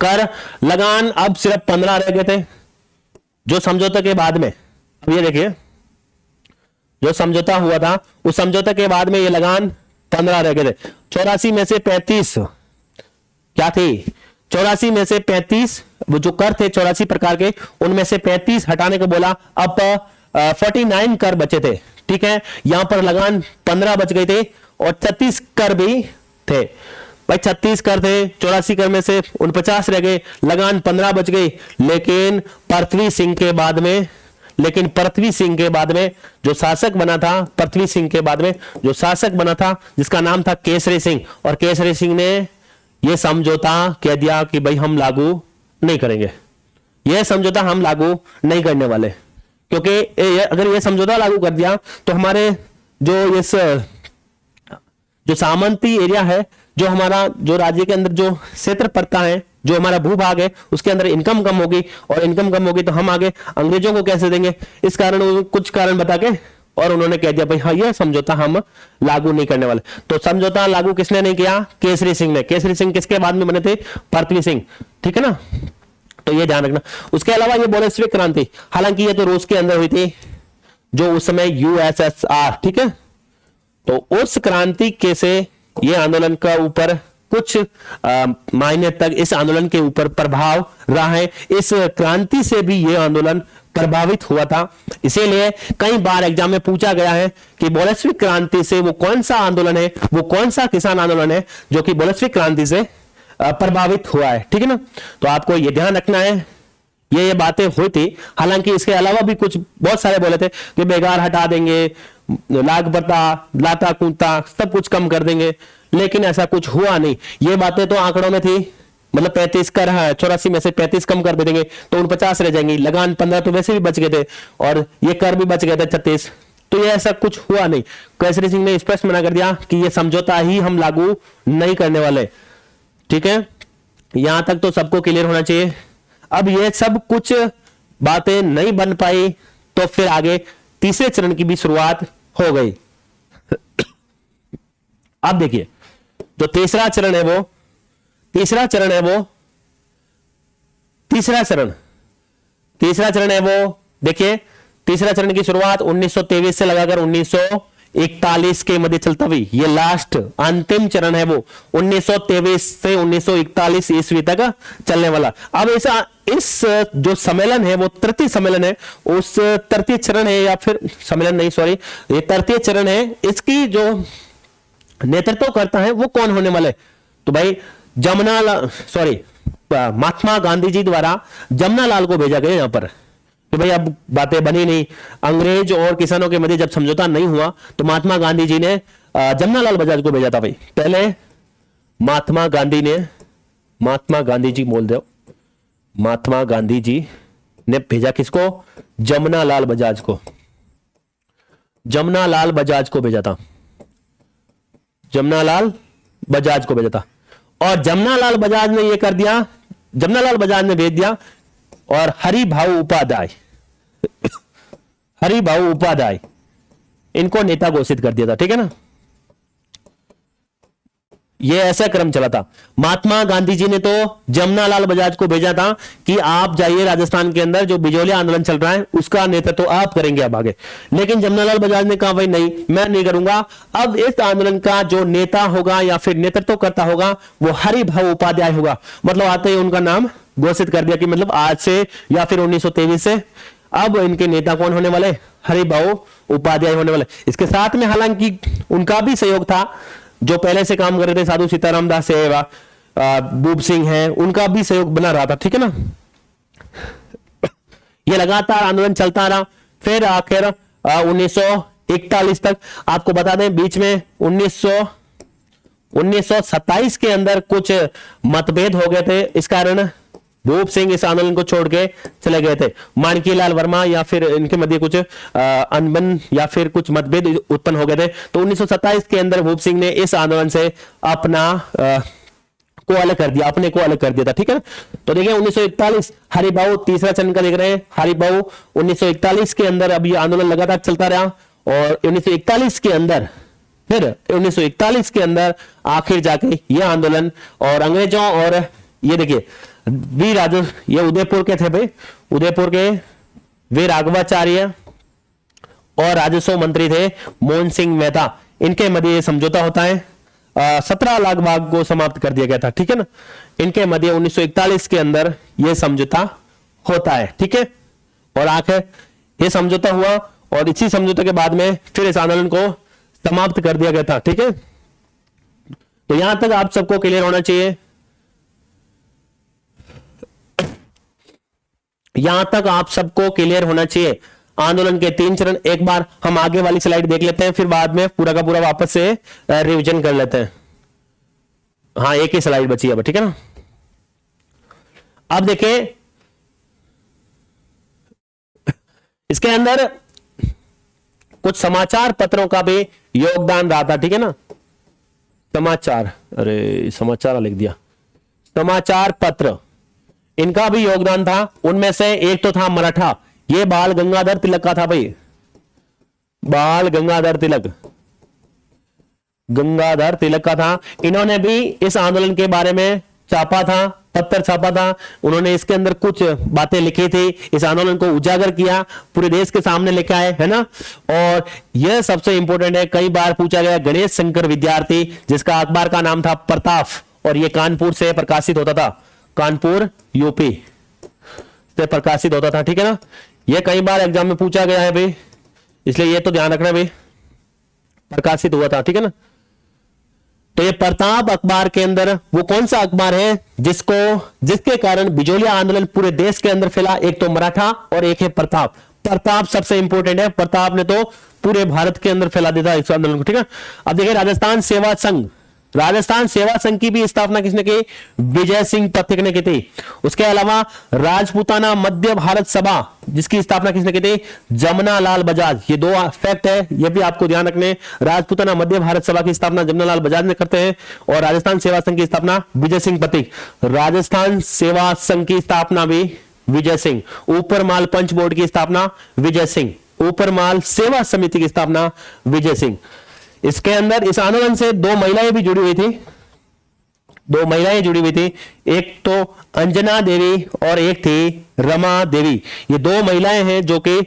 कर लगान अब सिर्फ 15 रह गए थे जो समझौते के बाद में। अब ये देखिए, जो समझौता हुआ था उस समझौते के बाद में ये लगान 15 रह गए थे। 84 में से 35 क्या थे? 84 में से 35 वो जो कर थे 84 प्रकार के, उनमें से 35 हटाने को बोला। अब 49 कर बचे थे, ठीक है। यहां पर लगान 15 बच गए थे और 36 कर भी थे भाई। 36 कर थे, 84 कर में से 49 रह गए, लगान 15 बच गई। लेकिन पृथ्वी सिंह के बाद में जो शासक बना था, पृथ्वी सिंह के बाद में जो शासक बना था जिसका नाम था केसरी सिंह, और केसरी सिंह ने यह समझौता कह दिया कि भाई हम लागू नहीं करेंगे, यह समझौता हम लागू नहीं करने वाले। क्योंकि अगर यह समझौता लागू कर दिया तो हमारे जो सामंती एरिया है, जो हमारा जो राज्य के अंदर जो क्षेत्र पड़ता है, जो हमारा भूभाग है, उसके अंदर इनकम कम होगी, और इनकम कम होगी तो हम आगे अंग्रेजों को कैसे देंगे। इस कारण कुछ कारण बता के और उन्होंने कह दिया भाई हाँ यह समझौता हम लागू नहीं करने वाले। तो समझौता लागू किसने नहीं किया? केसरी सिंह ने। केसरी सिंह किसके बाद में बने थे? पृथ्वी सिंह, ठीक है ना। तो ये ध्यान रखना। उसके अलावा ये बोल्शेविक क्रांति, हालांकि ये तो रूस के अंदर हुई थी, जो उस समय यूएसएसआर, ठीक है। तो उस क्रांति के से ये आंदोलन का ऊपर कुछ महीने तक इस आंदोलन के ऊपर प्रभाव रहा है। इस क्रांति से भी यह आंदोलन प्रभावित हुआ था। इसीलिए कई बार एग्जाम में पूछा गया है कि बोल्शेविक क्रांति से वो कौन सा आंदोलन है, वो कौन सा किसान आंदोलन है जो कि बोल्शेविक क्रांति से प्रभावित हुआ है, ठीक है ना। तो आपको ये ध्यान रखना है, ये बातें हुई थी। हालांकि इसके अलावा भी कुछ बहुत सारे बोले थे कि बेगार हटा देंगे, लाग बता, लाता कूदता सब कुछ कम कर देंगे, लेकिन ऐसा कुछ हुआ नहीं। ये बातें तो आंकड़ों में थी, मतलब 35 कर 84 में से 35 कम कर देंगे तो 49 रह जाएंगी, लगान 15 तो वैसे भी बच गए थे, और ये कर भी बच गए थे 36। तो ये ऐसा कुछ हुआ नहीं। केसरी सिंह ने स्पष्ट मना कर दिया कि ये समझौता ही हम लागू नहीं करने वाले, ठीक है। यहां तक तो सबको क्लियर होना चाहिए। अब ये सब कुछ बातें नहीं बन पाई तो फिर आगे तीसरे चरण की भी शुरुआत हो गई। अब देखिए जो तीसरा चरण है वो तीसरा चरण है वो देखिए, तीसरा चरण की शुरुआत 1923 से लगाकर 1941 के मध्य चलता हुई, ये लास्ट अंतिम चरण है वो 1923 से 1941 ईस्वी तक चलने वाला। अब इस जो सम्मेलन है वो तृतीय सम्मेलन है, उस तृतीय चरण है, या फिर सम्मेलन नहीं सॉरी, ये तृतीय चरण है। इसकी जो नेतृत्व करता है वो कौन होने वाले? तो भाई महात्मा गांधी जी द्वारा जमनालाल को भेजा गया यहां पर कि भाई अब बातें बनी नहीं, अंग्रेज और किसानों के मध्य जब समझौता नहीं हुआ तो महात्मा गांधी जी ने जमनालाल बजाज को भेजा था। भाई पहले महात्मा गांधी जी ने भेजा किसको? जमनालाल बजाज को भेजा था, जमनालाल बजाज को भेजा था। और जमनालाल बजाज ने यह कर दिया, जमनालाल बजाज ने भेज दिया और हरिभाऊ उपाध्याय इनको नेता घोषित कर दिया था, ठीक है ना। ये ऐसा क्रम चला था। महात्मा गांधी जी ने तो जमनालाल बजाज को भेजा था कि आप जाइए राजस्थान के अंदर जो बिजोलिया आंदोलन चल रहा है उसका नेतृत्व तो आप करेंगे अब आगे। लेकिन जमनालाल बजाज ने कहा भाई नहीं, मैं नहीं करूंगा। अब इस आंदोलन का जो नेता होगा या फिर नेतृत्व करता होगा वो हरिभाऊ उपाध्याय होगा। मतलब आते ही उनका नाम घोषित कर दिया कि मतलब आज से या फिर 1923 से अब इनके नेता कौन होने वाले? हरिभाऊ उपाध्याय होने वाले। इसके साथ में हालांकि उनका भी सहयोग था, जो पहले से काम कर रहे थे साधु सीताराम दास है, बूब सिंह है, उनका भी सहयोग बना रहा था, ठीक है ना। ये लगातार आंदोलन चलता रहा। फिर आखिर 1941 तक आपको बता दें, बीच में 1927 के अंदर कुछ मतभेद हो गए थे। इस कारण भूप सिंह इस आंदोलन को छोड़ के चले गए थे। माणिक्यलाल वर्मा या फिर इनके मध्य कुछ अनबन या फिर कुछ मतभेद उत्पन्न हो गए थे। तो 1927 के अंदर भूप सिंह ने इस आंदोलन से अपने को अलग कर दिया था, ठीक है। तो देखिए 1941 हरिभाऊ तीसरा चरण का देख रहे हैं। हरिभाऊ 1941 के अंदर अब ये आंदोलन लगातार चलता रहा और 1941 के अंदर आखिर जाके ये आंदोलन और अंग्रेजों और ये देखिए वीर राजू, ये उदयपुर के थे भाई, उदयपुर के वीर राघवाचार्य और राजस्व मंत्री थे मोहन सिंह मेहता, इनके मध्य समझौता होता है। 17 लाख बाघ को समाप्त कर दिया गया था, ठीक है ना। इनके मध्य 1941 के अंदर यह समझौता होता है, ठीक है। और आखिर यह समझौता हुआ और इसी समझौते के बाद में फिर इस आंदोलन को समाप्त कर दिया गया था, ठीक है। तो यहां तक आप सबको क्लियर होना चाहिए, यहां तक आप सबको क्लियर होना चाहिए। आंदोलन के 3 चरण, एक बार हम आगे वाली स्लाइड देख लेते हैं, फिर बाद में पूरा का पूरा वापस से रिवीजन कर लेते हैं। हाँ, एक ही स्लाइड बची है अब, ठीक है ना। अब देखिए इसके अंदर कुछ समाचार पत्रों का भी योगदान रहा था, ठीक है ना। समाचार, अरे समाचार लिख दिया, समाचार पत्र, इनका भी योगदान था। उनमें से एक तो था मराठा, ये बाल गंगाधर तिलक का था भाई, बाल गंगाधर तिलक, गंगाधर तिलक का था। इन्होंने भी इस आंदोलन के बारे में छापा था, पत्र छापा था। उन्होंने इसके अंदर कुछ बातें लिखी थी, इस आंदोलन को उजागर किया, पूरे देश के सामने लेके आए, है ना। और यह सबसे इंपॉर्टेंट है, कई बार पूछा गया, गणेश शंकर विद्यार्थी, जिसका अखबार का नाम था प्रताप, और यह कानपुर से प्रकाशित होता था, कानपुर यूपी से प्रकाशित होता था, ठीक है ना। यह कई बार एग्जाम में पूछा गया है भाई, इसलिए यह तो ध्यान रखना भाई, प्रकाशित हुआ था, ठीक है ना। तो ये प्रताप अखबार के अंदर वो कौन सा अखबार है जिसके कारण बिजोलिया आंदोलन पूरे देश के अंदर फैला, एक तो मराठा और एक है प्रताप। प्रताप सबसे इंपॉर्टेंट है, प्रताप ने तो पूरे भारत के अंदर फैला दिया था इस आंदोलन को, ठीक है। अब देखिए राजस्थान सेवा संघ, राजस्थान सेवा संघ की भी स्थापना किसने की, विजय सिंह पथिक ने की थी। उसके अलावा राजपूताना मध्य भारत सभा, जिसकी स्थापना किसने की थी, जमना लाल बजाज। ये दो फैक्ट है, ये भी आपको ध्यान रखने। राजपूताना मध्य भारत सभा की स्थापना जमना लाल बजाज ने करते हैं, और राजस्थान सेवा संघ की स्थापना विजय सिंह पथिक। राजस्थान सेवा संघ की स्थापना भी विजय सिंह। ऊपर माल पंच बोर्ड की स्थापना विजय सिंह। ऊपर माल सेवा समिति की स्थापना विजय सिंह। इसके अंदर इस आंदोलन से 2 महिलाएं भी जुड़ी हुई थी, 2 महिलाएं जुड़ी हुई थी, एक तो अंजना देवी और एक थी रमा देवी। ये 2 महिलाएं हैं जो कि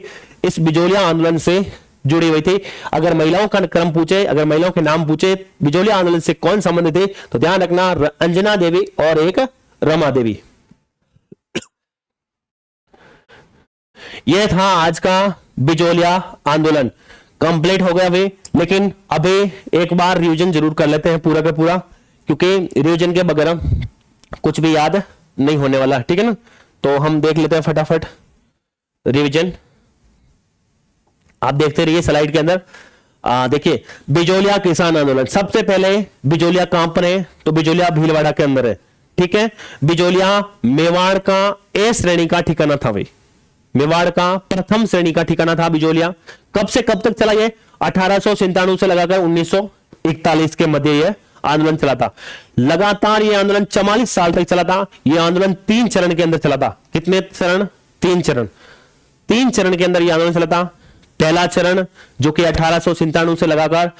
इस बिजोलिया आंदोलन से जुड़ी हुई थी। अगर महिलाओं का क्रम पूछे, अगर महिलाओं के नाम पूछे, बिजोलिया आंदोलन से कौन संबंधित थे, तो ध्यान रखना अंजना देवी और एक रमा देवी। यह था आज का बिजोलिया आंदोलन, कंप्लीट हो गया भाई। लेकिन अभी एक बार रिवीजन जरूर कर लेते हैं पूरा का पूरा, क्योंकि रिवीजन के बगैर कुछ भी याद नहीं होने वाला, ठीक है ना। तो हम देख लेते हैं फटाफट रिवीजन, आप देखते रहिए स्लाइड के अंदर। देखिए बिजोलिया किसान आंदोलन, सबसे पहले बिजोलिया कहां पर है, तो बिजोलिया भीलवाड़ा के अंदर है, ठीक है। बिजोलिया मेवाड़ का ए श्रेणी का ठिकाना था भाई, मेवाड़ का प्रथम श्रेणी का ठिकाना था बिजोलिया। कब से कब तक चला ये, 1897 से लगाकर 1941 के मध्य यह आंदोलन चला था। लगातार यह आंदोलन 44 साल तक चला था। यह आंदोलन 3 चरण के अंदर चला था। कितने चरण, 3 चरण, 3 चरण के अंदर यह आंदोलन चला था। पहला चरण जो कि 1897 से लगाकर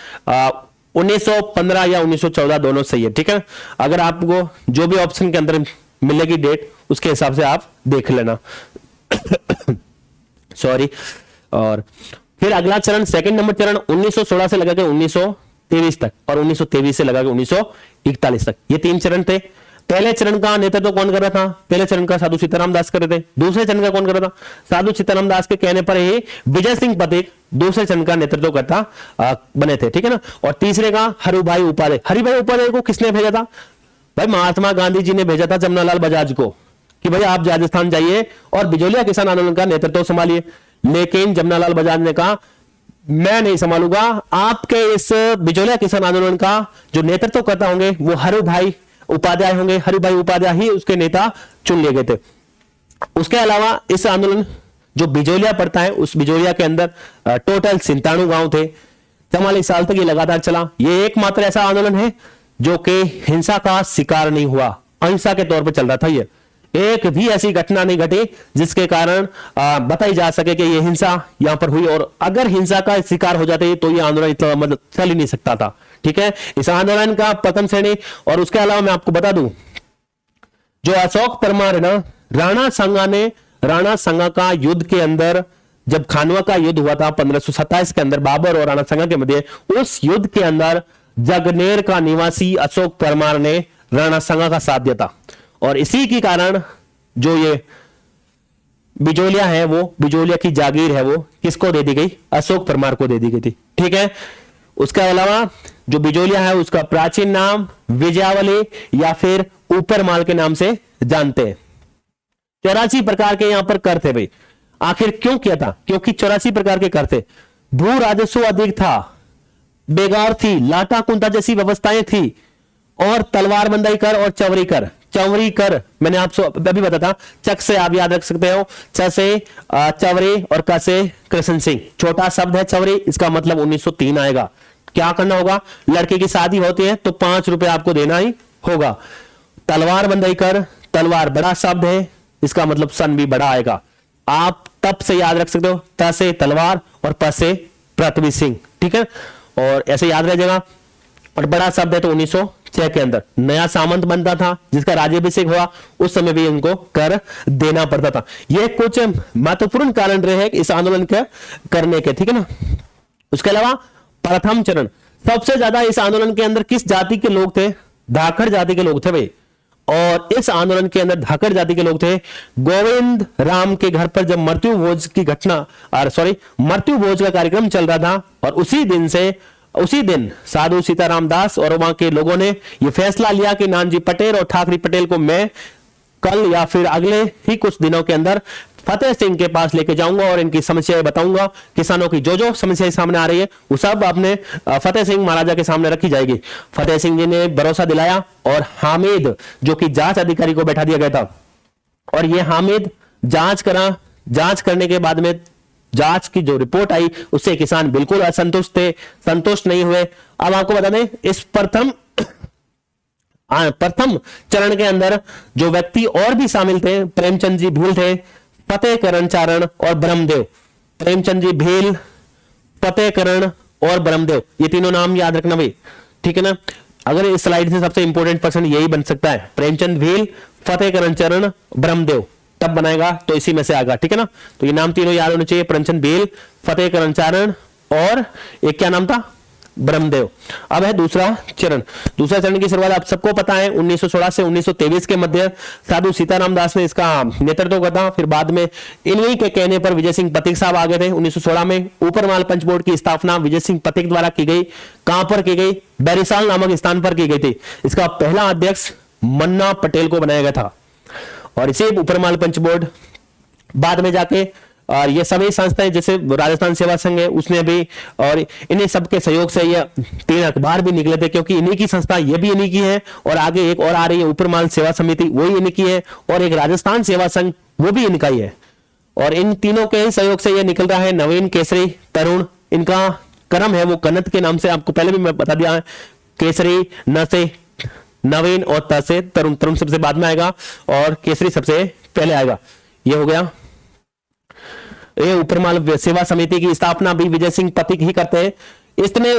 1915 या 1914 दोनों सही है, ठीक है। अगर आपको जो भी ऑप्शन के अंदर मिलेगी डेट, उसके हिसाब से आप देख लेना। सॉरी। और फिर अगला चरण, सेकंड नंबर चरण 1916 से लगाकर 1923 तक, और 1923 से लगाकर 1941 तक, ये 3 चरण थे। पहले चरण का नेतृत्व कौन कर रहा था, पहले चरण का साधु सीताराम दास कर रहे थे। दूसरे चरण का कौन कर रहा था, साधु सीताराम दास के कहने पर ही विजय सिंह पथिक दूसरे चरण का नेतृत्व करता बने थे, ठीक है ना। और तीसरे का हरिभाई उपाध्याय। हरिभाई उपाध्याय को किसने भेजा था भाई, महात्मा गांधी जी ने भेजा था जमनालाल बजाज को, कि भाई आप राजस्थान जाइए और बिजोलिया किसान आंदोलन का नेतृत्व संभालिए। लेकिन जमनालाल बजाज ने कहा मैं नहीं संभालूंगा, आपके इस बिजोलिया किसान आंदोलन का जो नेतृत्व करता होंगे वो हरिभाई उपाध्याय होंगे। हरिभाई उपाध्याय ही उसके नेता चुन लिए गए थे। उसके अलावा इस आंदोलन जो बिजोलिया पड़ता है, उस बिजोलिया के अंदर टोटल 97 गांव थे। 44 साल तक ये लगातार चला। ये एकमात्र ऐसा आंदोलन है जो कि हिंसा का शिकार नहीं हुआ, अहिंसा के तौर पर चल रहा था। ये एक भी ऐसी घटना नहीं घटी जिसके कारण बताई जा सके कि ये हिंसा यहां पर हुई, और अगर हिंसा का शिकार हो जाते तो ये आंदोलन इतना मतलब चल ही नहीं सकता था, ठीक है। इस आंदोलन का प्रथम श्रेणी। और उसके अलावा मैं आपको बता दूं, जो अशोक परमार है ना, राणा संगा का युद्ध के अंदर, जब खानवा का युद्ध हुआ था 1527 के अंदर बाबर और राणा संगा के मध्य, उस युद्ध के अंदर जगनेर का निवासी अशोक परमार ने रणसंगा का साथ दिया था। और इसी के कारण जो ये बिजोलिया है, वो बिजोलिया की जागीर है, वो किसको दे दी गई? अशोक परमार को दे दी गई थी। ठीक है, उसके अलावा जो बिजोलिया है उसका प्राचीन नाम विजयावली या फिर ऊपरमाल के नाम से जानते हैं। 84 प्रकार के यहां पर कर थे भाई। आखिर क्यों किया था? क्योंकि 84 प्रकार के कर थे। भू राजस्व अधिक था, बेगार थी, लाटा कुंता जैसी व्यवस्थाएं थी, और तलवार बंदाई कर और चवरी कर। चवरी कर मैंने आपसे अभी बताया था, चक से आप याद रख सकते हो, च से चवरी और क से कृष्ण सिंह। छोटा शब्द है चवरी, इसका मतलब 1903 आएगा। क्या करना होगा? लड़के की शादी होती है तो 5 रुपए आपको देना ही होगा। तलवार बंदाई कर, तलवार बड़ा शब्द है, इसका मतलब सन भी बड़ा आएगा। आप तब से याद रख सकते हो, त से तलवार और प से पृथ्वी सिंह। ठीक है, और ऐसे याद रह जाएगा। और बड़ा शब्द है तो 1906 के अंदर नया सामंत बनता था जिसका राज्याभिषेक हुआ, उस समय भी उनको कर देना पड़ता था। ये कुछ महत्वपूर्ण कारण रहे हैं इस आंदोलन के करने के। ठीक है ना। उसके अलावा प्रथम चरण, सबसे ज्यादा इस आंदोलन के अंदर किस जाति के लोग थे? धाकड़ जाति के लोग थे भाई। और इस आंदोलन के अंदर धाकड़ जाति के लोग थे। गोविंद राम के घर पर जब मृत्यु भोज की घटना मृत्यु भोज का कार्यक्रम चल रहा था, और उसी दिन साधु सीताराम दास और वहां के लोगों ने यह फैसला लिया कि नानजी पटेल और ठाकरे पटेल को मैं कल या फिर अगले ही कुछ दिनों के अंदर फतेह सिंह के पास लेके जाऊंगा और इनकी समस्याएं बताऊंगा। किसानों की जो समस्याएं सामने आ रही है वो सब अपने फतेह सिंह महाराजा के सामने रखी जाएगी। फतेह सिंह जी ने भरोसा दिलाया, और हामिद जो कि जांच अधिकारी को बैठा दिया गया था, और ये हामिद जांच करने के बाद में जांच की जो रिपोर्ट आई उससे किसान बिल्कुल असंतुष्ट थे, संतुष्ट नहीं हुए। अब आपको बता दें, इस प्रथम चरण के अंदर जो व्यक्ति और भी शामिल थे, प्रेमचंद जी भील थे, फतेहकरण चारण और ब्रह्मदेव। प्रेमचंद जी भील, फतेहकरण और ब्रह्मदेव, ये तीनों नाम याद रखना भाई। ठीक है ना। अगर इस स्लाइड से सबसे इंपॉर्टेंट पर्सन यही बन सकता है, प्रेमचंद भील, फतेहकरण चारण, ब्रह्मदेव, तब बनाएगा तो इसी में से आएगा। ठीक है ना। तो ये नाम तीनों याद होने चाहिए, प्रेमचंद भील, फतेहकरण चारण और एक क्या नाम था? ब्रह्मदेव। अब है दूसरा चरण। दूसरा चरण की शुरुआत आप सबको पता है 1916 से 1923 के मध्य साधु सीताराम दास ने इसका नेतृत्व किया था। फिर बाद में इन्हीं के कहने पर विजय सिंह पथिक साहब आ गए थे। 1916 में ऊपरमाल पंच बोर्ड की स्थापना विजय सिंह पथिक द्वारा की गई। कहां पर की गई? बैरिसाल नामक स्थान पर की गई थी। इसका पहला अध्यक्ष मन्ना पटेल को बनाया गया था। और इसे ऊपरमाल पंच बोर्ड बाद में जाके, और ये सभी संस्थाएं जैसे राजस्थान सेवा संघ है उसने भी, और इन्हीं सबके सहयोग से ये 3 अखबार भी निकले थे, क्योंकि इन्हीं की संस्था ये भी इन्हीं की है, और आगे एक और आ रही है ऊपरमाल सेवा समिति, वही इन्हीं की है, और एक राजस्थान सेवा संघ वो भी इनका ही है। और इन तीनों के सहयोग से ये निकल रहा है नवीन, केसरी, तरुण। इनका क्रम है वो कनत के नाम से आपको पहले भी मैं बता दिया है। केसरी, न से नवीन और त से तरुण। तरुण सबसे बाद में आएगा और केसरी सबसे पहले आएगा। ये हो गया। ये ऊपरमाल सेवा समिति की स्थापना भी विजय सिंह पथिक ही करते हैं। इसने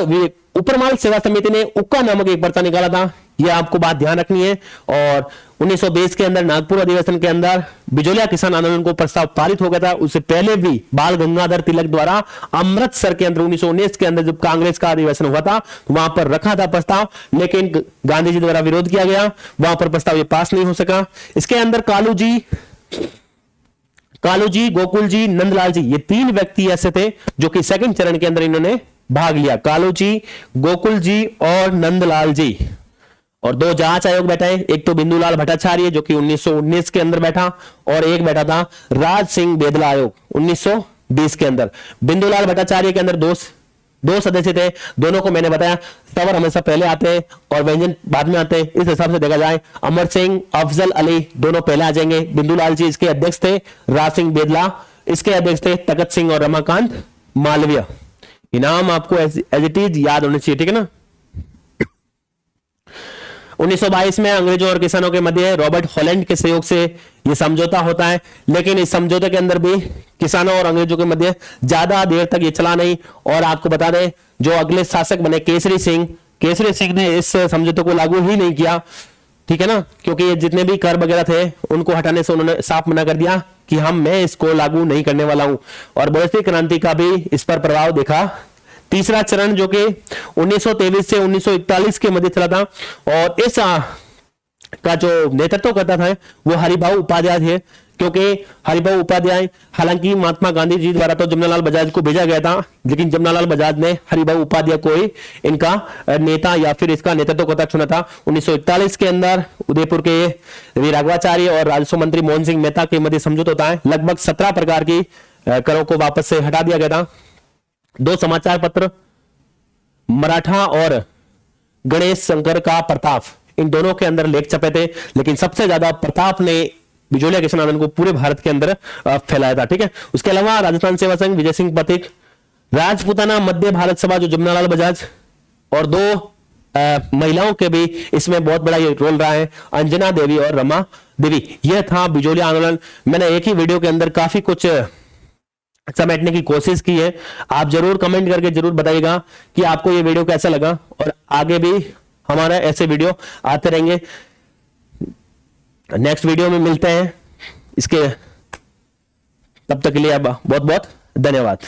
ऊपरमाल सेवा समिति ने उक्का नामक एक पर्चा निकाला था, यह आपको बात ध्यान रखनी है। और 1920 के अंदर नागपुर अधिवेशन के अंदर बिजोलिया किसान आंदोलन को प्रस्ताव पारित हो गया था। उससे पहले भी बाल गंगाधर तिलक द्वारा अमृतसर के अंदर 1919 के अंदर जब कांग्रेस का अधिवेशन हुआ था वहां पर रखा था प्रस्ताव, लेकिन गांधी जी द्वारा विरोध किया गया, वहां पर प्रस्ताव ये पास नहीं हो सका। इसके अंदर कालू जी, गोकुल जी, नंदलाल जी, ये 3 व्यक्ति ऐसे थे जो कि सेकंड चरण के अंदर इन्होंने भाग लिया। कालू जी, गोकुल जी और नंदलाल जी। और 2 जांच आयोग बैठा है, एक तो बिंदुलाल भट्टाचार्य जो कि 1919 के अंदर बैठा, और एक बैठा था राज सिंह बेदला आयोग 1920 के अंदर। बिंदुलाल भट्टाचार्य के अंदर दो सदस्य थे। दोनों को मैंने बताया स्वर हमेशा पहले आते हैं और व्यंजन बाद में आते हैं। इस हिसाब से देखा जाए अमर सिंह, अफजल अली दोनों पहले आ जाएंगे। बिंदुलाल जी इसके अध्यक्ष थे, राज सिंह बेदला इसके अध्यक्ष थे, तखत सिंह और रमाकांत मालवीय। इनाम आपको एज इट इज याद होने चाहिए। ठीक है ना। 1922 में अंग्रेजों और किसानों के मध्य रॉबर्ट हॉलैंड के सहयोग से यह समझौता होता है, लेकिन इस समझौते के अंदर भी किसानों और अंग्रेजों के मध्य ज्यादा देर तक ये चला नहीं। और आपको बता दें जो अगले शासक बने केसरी सिंह ने इस समझौते को लागू ही नहीं किया। ठीक है ना, क्योंकि ये जितने भी कर वगैरह थे उनको हटाने से उन्होंने साफ मना कर दिया कि मैं इसको लागू नहीं करने वाला हूं। और बोल्शेविक क्रांति का भी इस पर प्रभाव देखा तीसरा चरण जो कि 1923 से 1941 के मध्य चला था, और इस का जो नेतृत्व करता था वो हरिभाऊ उपाध्याय थे, क्योंकि हरिभाऊ उपाध्याय, हालांकि महात्मा गांधी जी द्वारा तो जमनालाल बजाज को भेजा गया था, लेकिन जमनालाल बजाज ने हरिभाऊ उपाध्याय को ही इनका नेता या फिर इसका नेतृत्व करता चुना था। 1941 के अंदर उदयपुर के वी राघवाचार्य और राजस्व मंत्री मोहन सिंह मेहता के मध्य समझौता होता है। लगभग 17 प्रकार की करों को वापस से हटा दिया गया था। 2 समाचार पत्र, मराठा और गणेश शंकर का प्रताप, इन दोनों के अंदर लेख छपे थे, लेकिन सबसे ज्यादा प्रताप ने बिजोलिया कृष्ण आनंद को पूरे भारत के अंदर फैलाया था। ठीक है, उसके अलावा राजस्थान सेवा संघ, विजय सिंह पथिक, राजपूताना मध्य भारत सभा जो जमनालाल बजाज, और 2 महिलाओं के भी इसमें बहुत बड़ा ये रोल रहा है, अंजना देवी और रमा देवी। यह था बिजोलिया आंदोलन। मैंने एक ही वीडियो के अंदर काफी कुछ समेटने की कोशिश की है। आप जरूर कमेंट करके जरूर बताइएगा कि आपको ये वीडियो कैसा लगा, और आगे भी हमारा ऐसे वीडियो आते रहेंगे। नेक्स्ट वीडियो में मिलते हैं इसके, तब तक के लिए बहुत बहुत धन्यवाद।